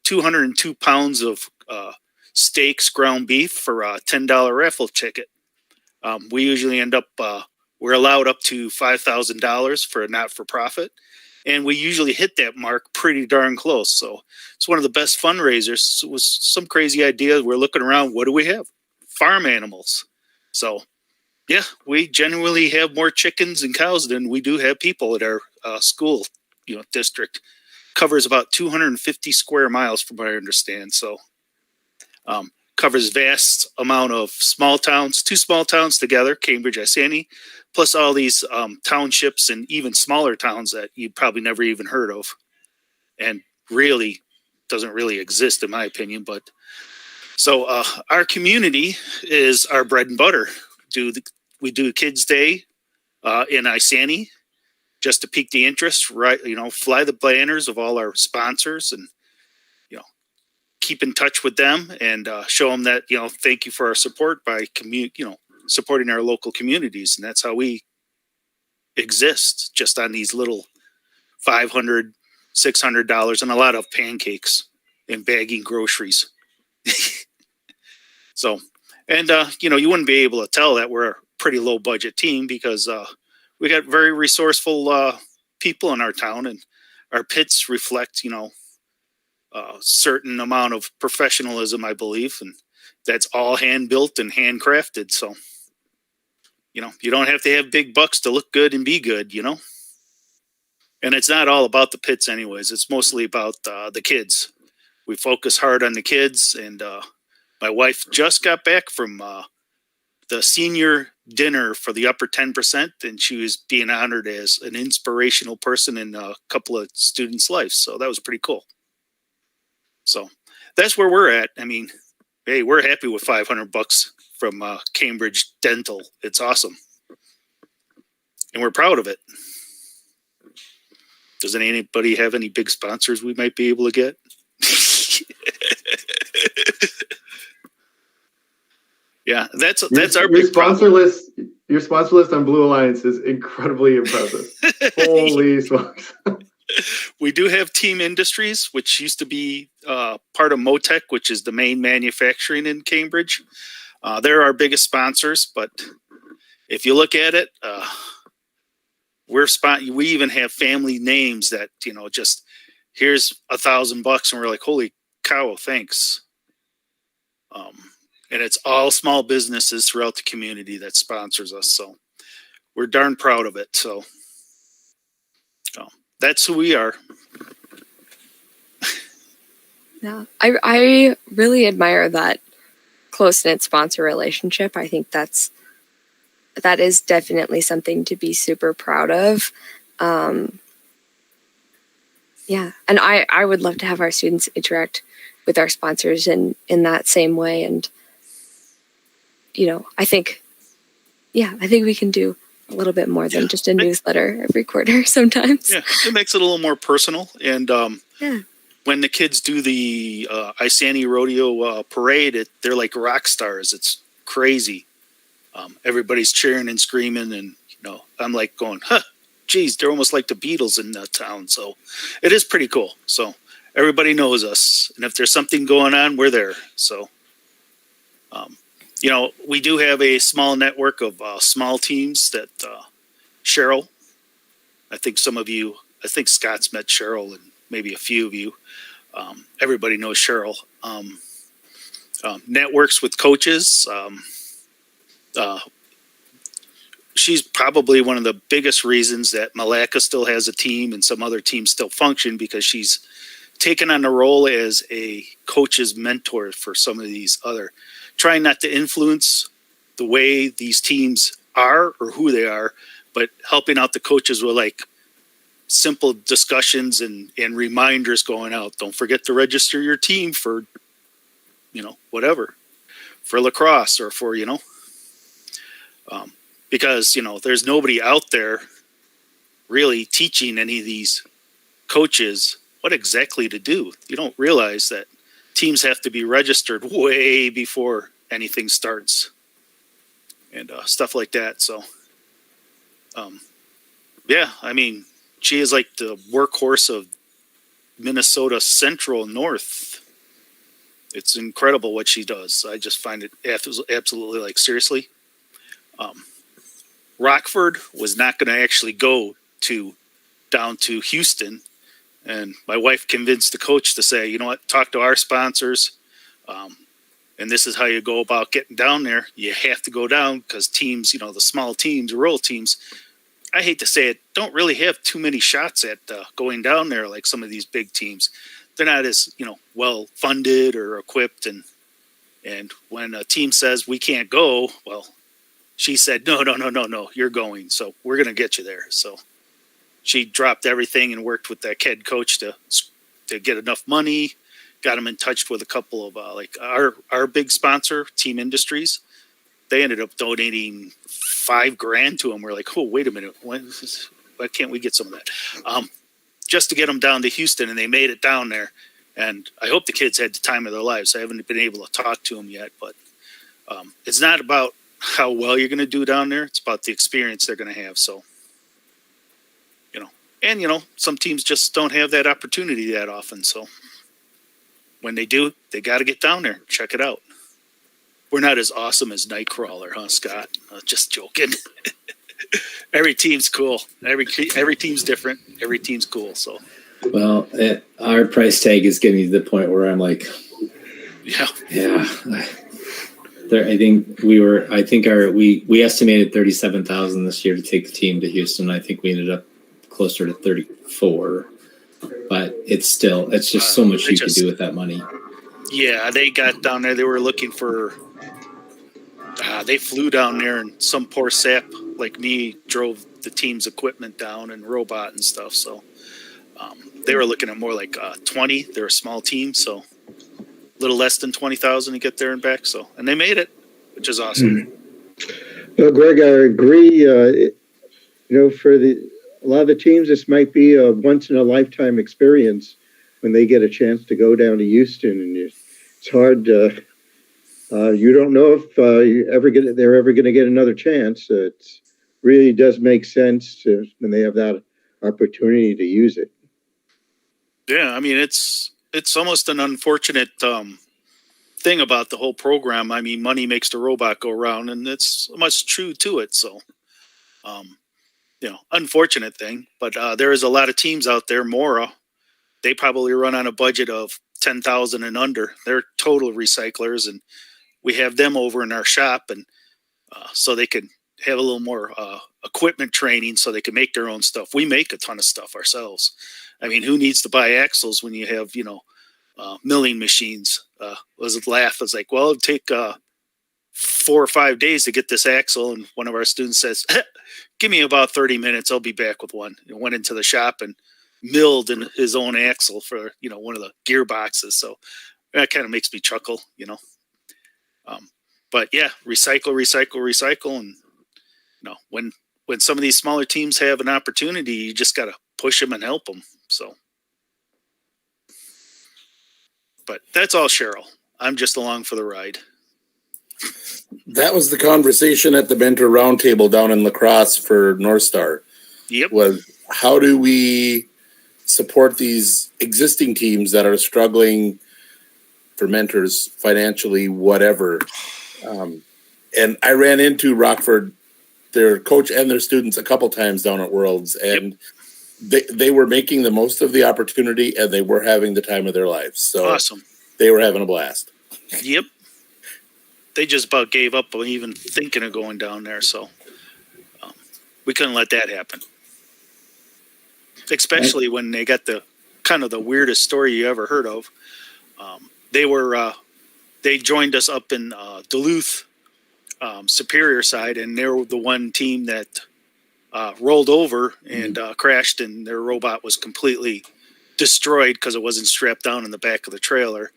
202 pounds of steaks, ground beef for a $10 raffle ticket. We usually end up, we're allowed up to $5,000 for a not-for-profit. And we usually hit that mark pretty darn close. So it's one of the best fundraisers. It was some crazy idea. We're looking around. What do we have? Farm animals. So, yeah, we genuinely have more chickens and cows than we do have people at our school, district. Covers about 250 square miles from what I understand. So covers vast amount of small towns, 2 small towns together, Cambridge, Isani, plus all these townships and even smaller towns that you probably never even heard of, and really doesn't really exist in my opinion. But So our community is our bread and butter. We do Kids Day in Isani just to pique the interest, right? Fly the banners of all our sponsors and keep in touch with them and show them that thank you for our support by supporting our local communities, and that's how we exist, just on these little $500, $600 and a lot of pancakes and bagging groceries. So, and you wouldn't be able to tell that we're a pretty low budget team because we got very resourceful people in our town, and our pits reflect a certain amount of professionalism, I believe, and that's all hand built and handcrafted. So, you don't have to have big bucks to look good and be good, And it's not all about the pits anyways. It's mostly about the kids. We focus hard on the kids, and my wife just got back from the senior dinner for the upper 10%, and she was being honored as an inspirational person in a couple of students' lives. So that was pretty cool. So that's where we're at. I mean, hey, we're happy with $500 from Cambridge Dental. It's awesome. And we're proud of it. Doesn't anybody have any big sponsors we might be able to get? Yeah, that's our big sponsor list. Your sponsor list on Blue Alliance is incredibly impressive. Holy smokes. We do have Team Industries, which used to be part of Motec, which is the main manufacturing in Cambridge. They're our biggest sponsors, but if you look at it, we even have family names that, just here's $1,000 and we're like, holy cow, thanks. And it's all small businesses throughout the community that sponsors us. So we're darn proud of it. So that's who we are. Yeah, I really admire that close-knit sponsor relationship. I think that is definitely something to be super proud of. Yeah, and I would love to have our students interact with our sponsors in that same way. And I think we can do a little bit more than just a newsletter every quarter sometimes. Yeah, it makes it a little more personal. And when the kids do the Isani Rodeo parade, they're like rock stars. It's crazy. Everybody's cheering and screaming, and I'm like going, geez, they're almost like the Beatles in the town. So it is pretty cool. So everybody knows us, and if there's something going on, we're there. So we do have a small network of small teams that Cheryl, I think Scott's met Cheryl and maybe a few of you. Everybody knows Cheryl. Networks with coaches. She's probably one of the biggest reasons that Malacca still has a team and some other teams still function, because she's taken on the role as a coach's mentor for some of these other, trying not to influence the way these teams are or who they are, but helping out the coaches with like simple discussions and reminders going out. Don't forget to register your team for, whatever, for lacrosse or for, because, there's nobody out there really teaching any of these coaches what exactly to do. You don't realize that teams have to be registered way before anything starts and stuff like that. So, she is like the workhorse of Minnesota Central North. It's incredible what she does. I just find it absolutely seriously. Rockford was not going to actually go down to Houston. And my wife convinced the coach to say, you know what, talk to our sponsors. And this is how you go about getting down there. You have to go down because teams, the small teams, rural teams, I hate to say it, don't really have too many shots at going down there like some of these big teams. They're not as, well funded or equipped. And when a team says we can't go, well, she said, no, you're going. So we're going to get you there. So she dropped everything and worked with that head coach to get enough money got them in touch with a couple of like our big sponsor, Team Industries. They ended up donating $5,000 to them. We're like, oh, wait a minute, why can't we get some of that? Just to get them down to Houston, and they made it down there. And I hope the kids had the time of their lives. I haven't been able to talk to them yet, but it's not about how well you're going to do down there. It's about the experience they're going to have. So, and some teams just don't have that opportunity that often. So when they do, they got to get down there, check it out. We're not as awesome as Nightcrawler, huh, Scott? Just joking. Every team's cool. Every team's different. Every team's cool. So, Well, our price tag is getting to the point where I'm like, yeah. There, I think we estimated 37,000 this year to take the team to Houston. I think we ended up closer to 34, but it's just so much you can do with that money. Yeah, they got down there. They were looking for. They flew down there, and some poor sap like me drove the team's equipment down and robot and stuff. So they were looking at more like 20. They're a small team, so a little less than 20,000 to get there and back. So, and they made it, which is awesome. Well, Greg, I agree. For a lot of the teams, this might be a once in a lifetime experience when they get a chance to go down to Houston, and it's hard. You don't know if they're ever going to get another chance. It really does make sense when they have that opportunity to use it. Yeah, I mean it's almost an unfortunate thing about the whole program. I mean, money makes the robot go round, and it's much true to it. So, unfortunate thing. But there is a lot of teams out there. Mora, they probably run on a budget of 10,000 and under. They're total recyclers, and we have them over in our shop, and so they can have a little more equipment training so they can make their own stuff. We make a ton of stuff ourselves. I mean, who needs to buy axles when you have, milling machines? Was a laugh. I was like, well, it'd take 4 or 5 days to get this axle. And one of our students says, give me about 30 minutes. I'll be back with one. And went into the shop and milled in his own axle for, one of the gearboxes. So that kind of makes me chuckle, But yeah, recycle. And, when some of these smaller teams have an opportunity, you just got to push them and help them. So, but that's all Cheryl. I'm just along for the ride. That was the conversation at the Mentor Roundtable down in La Crosse for North Star. Yep. Was how do we support these existing teams that are struggling for mentors financially, whatever. And I ran into Rockford, their coach and their students, a couple times down at Worlds, and they were making the most of the opportunity, and they were having the time of their lives. So awesome. They were having a blast. Yep. They just about gave up on even thinking of going down there. So we couldn't let that happen. Especially when they got the kind of the weirdest story you ever heard of. They joined us up in Duluth, Superior side, and they were the one team that rolled over and crashed, and their robot was completely destroyed because it wasn't strapped down in the back of the trailer.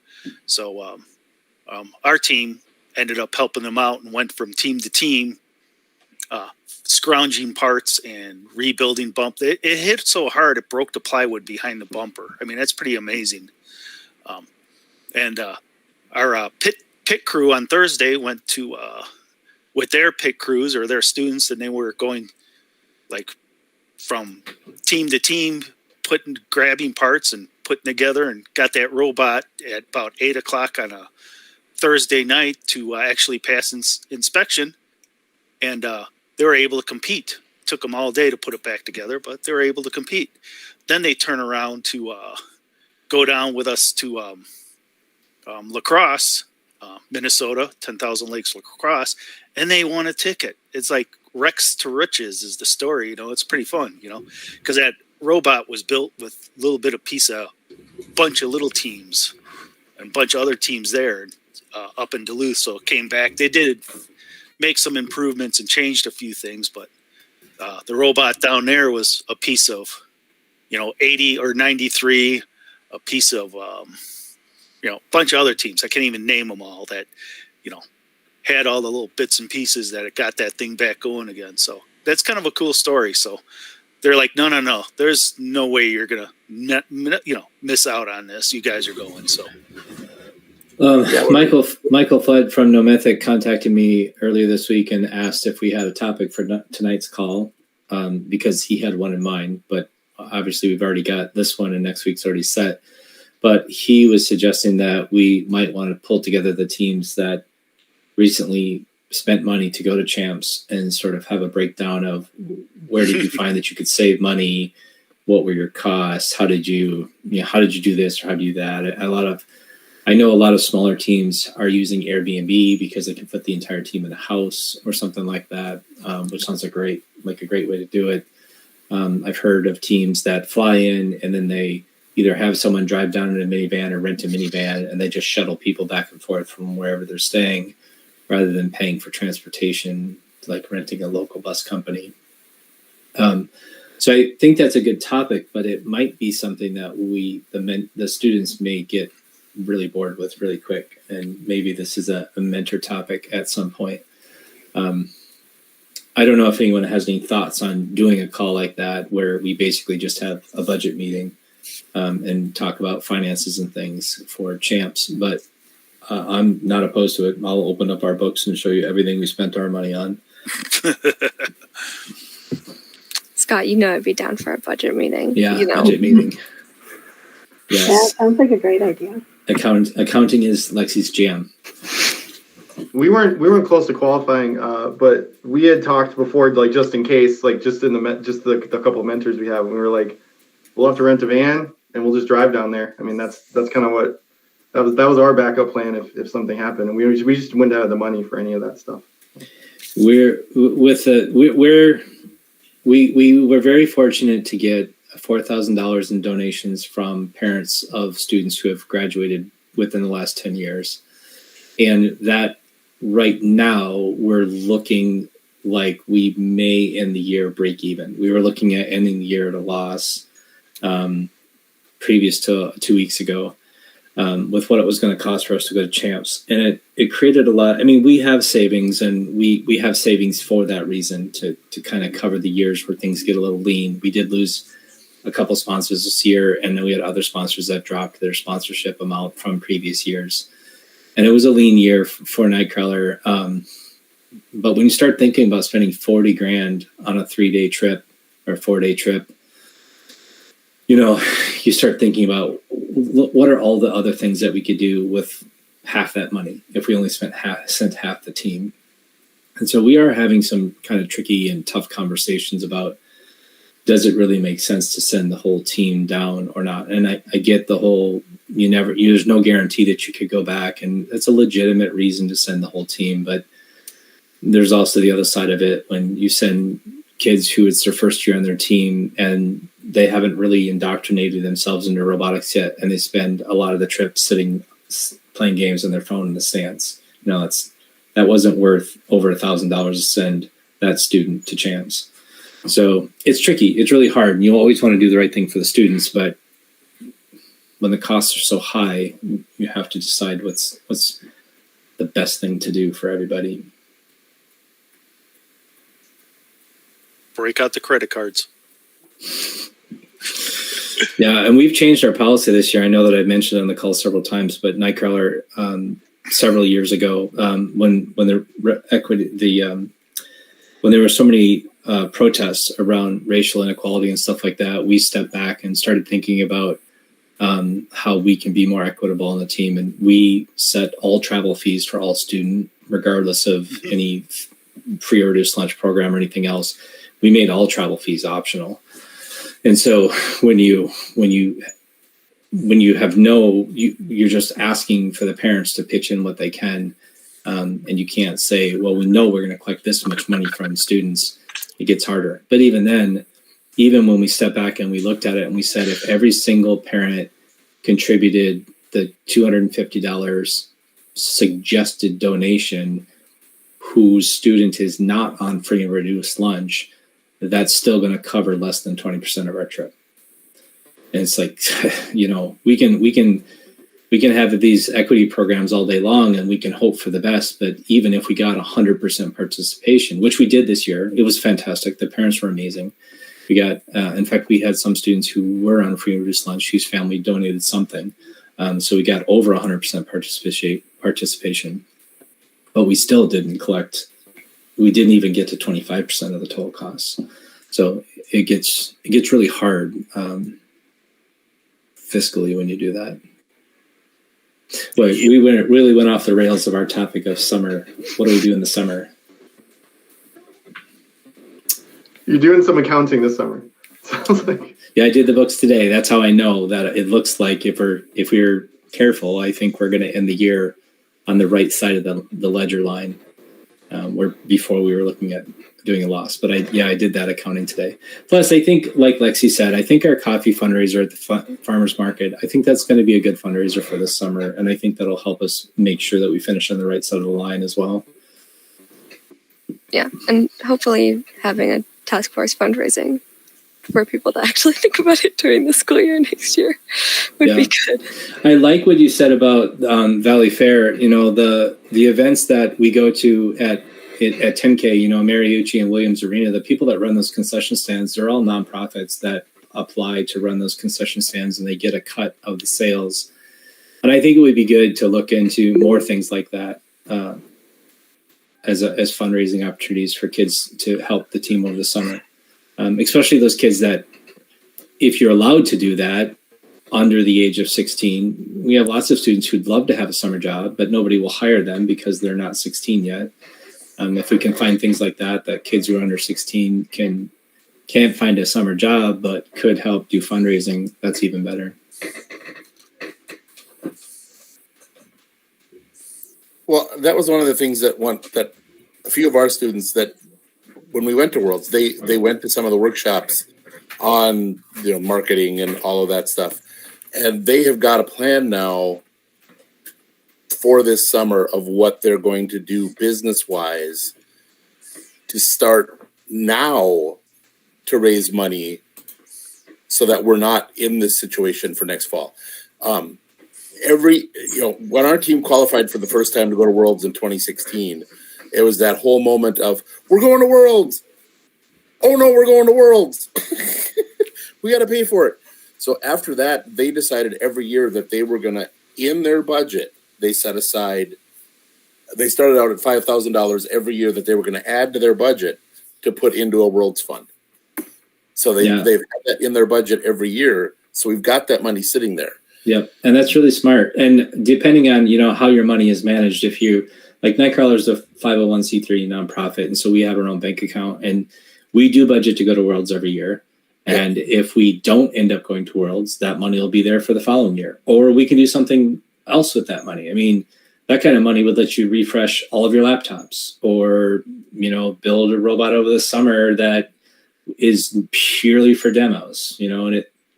So our team ended up helping them out and went from team to team, scrounging parts and rebuilding bump. It hit so hard it broke the plywood behind the bumper. I mean, that's pretty amazing. And our pit crew on Thursday went to with their pit crews or their students, and they were going like from team to team, grabbing parts and putting together, and got that robot at about 8:00 on a Thursday night to actually pass inspection, and they were able to compete. It took them all day to put it back together, but they were able to compete. Then they turn around to go down with us to La Crosse, Minnesota, 10,000 Lakes La Crosse, and they won a ticket. It's like Rex to riches is the story. It's pretty fun, because that robot was built with a little bit of piece of bunch of little teams and a bunch of other teams there up in Duluth. So it came back. They did make some improvements and changed a few things, but the robot down there was a piece of, 80 or 93, a piece of a bunch of other teams. I can't even name them all that, had all the little bits and pieces that it got that thing back going again. So that's kind of a cool story. So they're like, no, there's no way you're going to, miss out on this. You guys are going. So. Michael Flood from Nomethic contacted me earlier this week and asked if we had a topic for tonight's call, because he had one in mind, but obviously we've already got this one and next week's already set. But he was suggesting that we might want to pull together the teams that recently spent money to go to champs and sort of have a breakdown of where did you find that you could save money? What were your costs? How did you do this or how do you do that? I know a lot of smaller teams are using Airbnb because they can fit the entire team in a house or something like that, which sounds like a great way to do it. I've heard of teams that fly in and then they either have someone drive down in a minivan or rent a minivan and they just shuttle people back and forth from wherever they're staying rather than paying for transportation, like renting a local bus company. So I think that's a good topic, but it might be something that the students may get really bored with really quick. And maybe this is a mentor topic at some point. I don't know if anyone has any thoughts on doing a call like that, where we basically just have a budget meeting and talk about finances and things for champs, but I'm not opposed to it. I'll open up our books and show you everything we spent our money on. Scott, I'd be down for a budget meeting. Yeah, budget meeting. Yeah, Yes. sounds like a great idea. Accounting is Lexi's jam. We weren't close to qualifying, but we had talked before, like just in case, like just in the couple of mentors we have, we were like, we'll have to rent a van and we'll just drive down there. I mean, that's kind of what that was our backup plan if something happened, and we just wouldn't have the money for any of that stuff. We were very fortunate to get $4,000 in donations from parents of students who have graduated within the last 10 years. And that right now we're looking like we may end the year break even. We were looking at ending the year at a loss previous to 2 weeks ago with what it was going to cost for us to go to champs. And it created a lot. I mean, we have savings, and we have savings for that reason to kind of cover the years where things get a little lean. We did lose a couple sponsors this year, and then we had other sponsors that dropped their sponsorship amount from previous years. And it was a lean year for Nightcrawler. But when you start thinking about spending $40,000 on a 3-day trip or 4-day trip, you start thinking about what are all the other things that we could do with half that money if we only sent half the team. And so we are having some kind of tricky and tough conversations about, does it really make sense to send the whole team down or not? And I get the whole, there's no guarantee that you could go back, and it's a legitimate reason to send the whole team. But there's also the other side of it when you send kids who it's their first year on their team and they haven't really indoctrinated themselves into robotics yet, and they spend a lot of the trip playing games on their phone in the stands. That wasn't worth over $1,000 to send that student to champs. So it's tricky. It's really hard. And you always want to do the right thing for the students, but when the costs are so high, you have to decide what's the best thing to do for everybody. Break out the credit cards. Yeah, and we've changed our policy this year. I know that I've mentioned it on the call several times, but Nightcrawler several years ago, when there were so many protests around racial inequality and stuff like that, we stepped back and started thinking about how we can be more equitable on the team. And we set all travel fees for all student, regardless of any free or reduced lunch program or anything else. We made all travel fees optional. And so when you have you're just asking for the parents to pitch in what they can. And you can't say, well, we know we're going to collect this much money from students. It gets harder. But even then, even when we stepped back and we looked at it and we said, if every single parent contributed the $250 suggested donation whose student is not on free and reduced lunch, that's still going to cover less than 20% of our trip. And it's like, we we can have these equity programs all day long and we can hope for the best. But even if we got 100% participation, which we did this year, it was fantastic. The parents were amazing. We got, in fact, we had some students who were on free and reduced lunch whose family donated something. So we got over 100% participation, but we still didn't collect. We didn't even get to 25% of the total costs. So it gets really hard fiscally when you do that. But we really went off the rails of our topic of summer. What do we do in the summer? You're doing some accounting this summer. Sounds like. Yeah, I did the books today. That's how I know that it looks like if we're careful, I think we're going to end the year on the right side of the ledger line, where before we were looking at doing a loss. But I did that accounting today. Plus, I think, like Lexi said, I think our coffee fundraiser at the farmers market, I think that's going to be a good fundraiser for this summer, and I think that'll help us make sure that we finish on the right side of the line as well. Yeah, and hopefully having a task force fundraising for people to actually think about it during the school year next year would be good. I like what you said about Valley Fair. You know, the events that we go to at 10K, you know, Mariucci and Williams Arena, the people that run those concession stands, they're all nonprofits that apply to run those concession stands, and they get a cut of the sales. And I think it would be good to look into more things like that as fundraising opportunities for kids to help the team over the summer. Especially those kids that, if you're allowed to do that under the age of 16, we have lots of students who'd love to have a summer job, but nobody will hire them because they're not 16 yet. If we can find things like that kids who are under 16 can't find a summer job, but could help do fundraising, that's even better. Well, that was one of the things that a few of our students that when we went to Worlds, they went to some of the workshops on marketing and all of that stuff, and they have got a plan now for this summer of what they're going to do business wise to start now to raise money so that we're not in this situation for next fall. When our team qualified for the first time to go to Worlds in 2016, it was that whole moment of, we're going to Worlds. Oh no, we're going to Worlds. We got to pay for it. So after that, they decided every year that they were going to, in their budget, they set aside, they started out at $5,000 every year that they were going to add to their budget to put into a Worlds fund. So they've had that in their budget every year. So we've got that money sitting there. Yep. And that's really smart. And depending on, how your money is managed, if you, like Nightcrawler is a 501c3 nonprofit. And so we have our own bank account and we do budget to go to Worlds every year. And if we don't end up going to Worlds, that money will be there for the following year. Or we can do something else with that money. I mean, that kind of money would let you refresh all of your laptops or, build a robot over the summer that is purely for demos,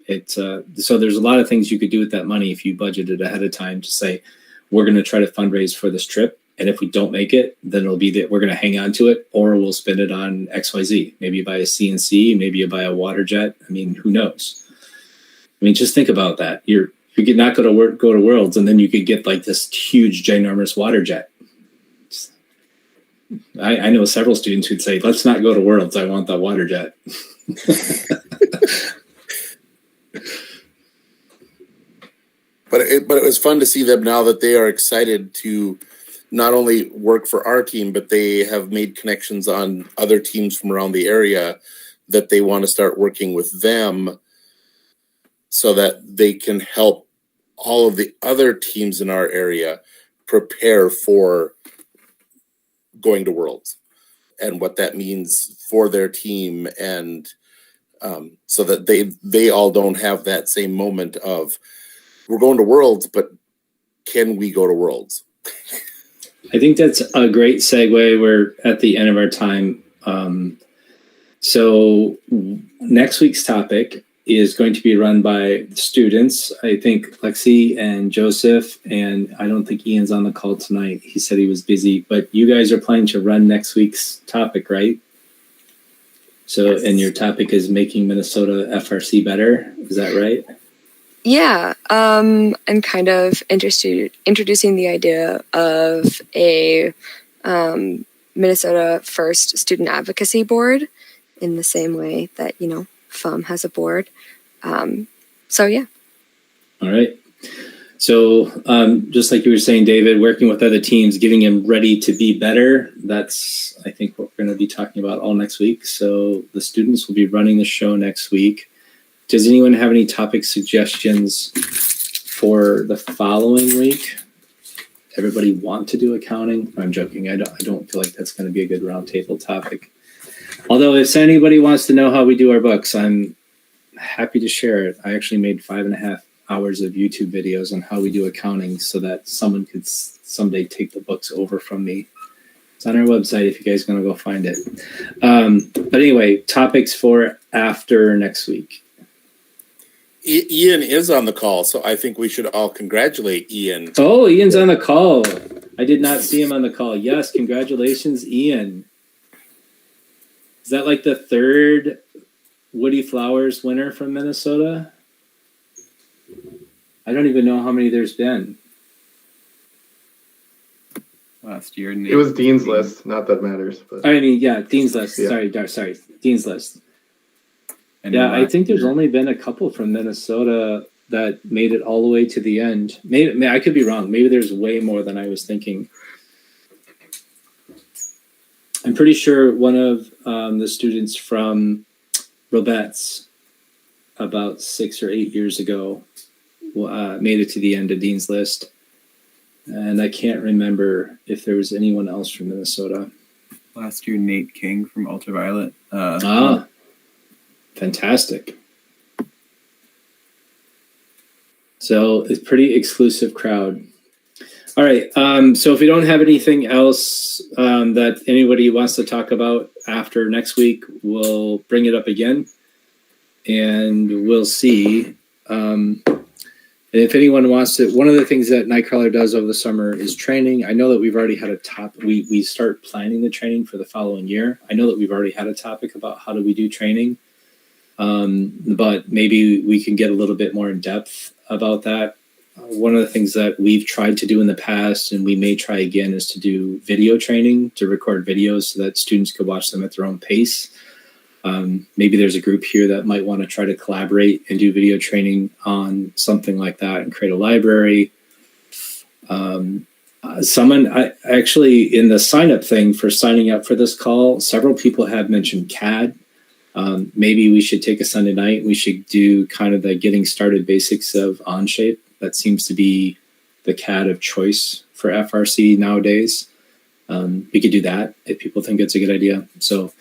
and so there's a lot of things you could do with that money if you budgeted ahead of time to say, we're going to try to fundraise for this trip. And if we don't make it, then it'll be that we're going to hang on to it, or we'll spend it on XYZ. Maybe you buy a CNC, maybe you buy a water jet. I mean, who knows? I mean, just think about that. You could not go to Worlds, and then you could get like this huge, ginormous water jet. I know several students who'd say, let's not go to Worlds. I want that water jet. But it was fun to see them now that they are excited to not only work for our team, but they have made connections on other teams from around the area that they want to start working with them so that they can help all of the other teams in our area prepare for going to Worlds and what that means for their team. And so that they all don't have that same moment of, we're going to Worlds, but can we go to Worlds? I think that's a great segue. We're at the end of our time. So next week's topic is going to be run by students. I think Lexi and Joseph, and I don't think Ian's on the call tonight. He said he was busy, but you guys are planning to run next week's topic, right? So, and your topic is making Minnesota FRC better. Is that right? Yeah, I'm kind of introducing the idea of a Minnesota First Student Advocacy Board in the same way that, FUM has a board. So yeah. All right. So just like you were saying, David, working with other teams, getting them ready to be better. That's, I think, what we're going to be talking about all next week. So the students will be running the show next week. Does anyone have any topic suggestions for the following week? Everybody want to do accounting? I'm joking. I don't feel like that's going to be a good roundtable topic. Although if anybody wants to know how we do our books, I'm happy to share it. I actually made 5.5 hours of YouTube videos on how we do accounting so that someone could someday take the books over from me. It's on our website if you guys want to go find it. But anyway, topics for after next week. Ian is on the call, so I think we should all congratulate Ian. Oh, Ian's on the call. I did not see him on the call. Yes, congratulations, Ian. Is that like the third Woody Flowers winner from Minnesota? I don't even know how many there's been. Last year, It was Dean's List. Not that matters, but I mean, yeah, Dean's List. Yeah. Sorry, Dean's List. And Yeah, I last think there's year- only been a couple from Minnesota that made it all the way to the end. Maybe I could be wrong. Maybe there's way more than I was thinking. I'm pretty sure one of the students from Robettes about 6 or 8 years ago made it to the end of Dean's List. And I can't remember if there was anyone else from Minnesota. last year, Nate King from Ultraviolet. Fantastic. So it's a pretty exclusive crowd. All right. So if we don't have anything else that anybody wants to talk about after next week, we'll bring it up again and we'll see. And if anyone wants to, one of the things that Nightcrawler does over the summer is training. I know that we've already had we start planning the training for the following year. I know that we've already had a topic about how do we do training. But maybe we can get a little bit more in depth about that. One of the things that we've tried to do in the past, and we may try again, is to do video training, to record videos so that students could watch them at their own pace. Maybe there's a group here that might want to try to collaborate and do video training on something like that and create a library. Someone actually in the sign up thing for signing up for this call, several people have mentioned CAD. Maybe we should take a Sunday night. We should do kind of the getting started basics of Onshape. That seems to be the CAD of choice for FRC nowadays. We could do that if people think it's a good idea. So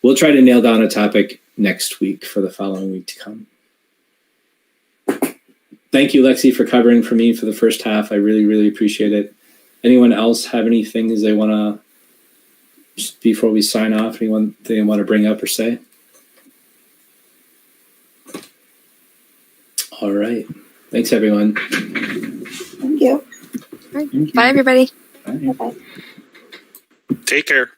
we'll try to nail down a topic next week for the following week to come. Thank you, Lexi, for covering for me for the first half. I really, really appreciate it. Anyone else have any things they want to, just before we sign off, anyone they want to bring up or say? All right. Thanks, everyone. Thank you. Bye, everybody. Bye-bye. Take care.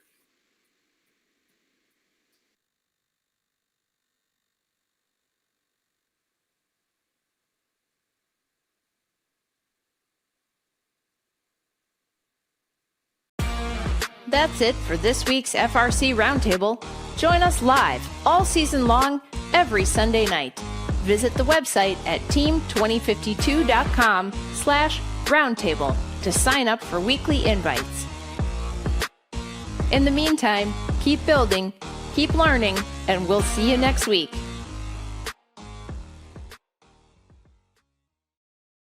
That's it for this week's FRC Roundtable. Join us live all season long, every Sunday night. Visit the website at team2052.com/roundtable to sign up for weekly invites. In the meantime, keep building, keep learning, and we'll see you next week.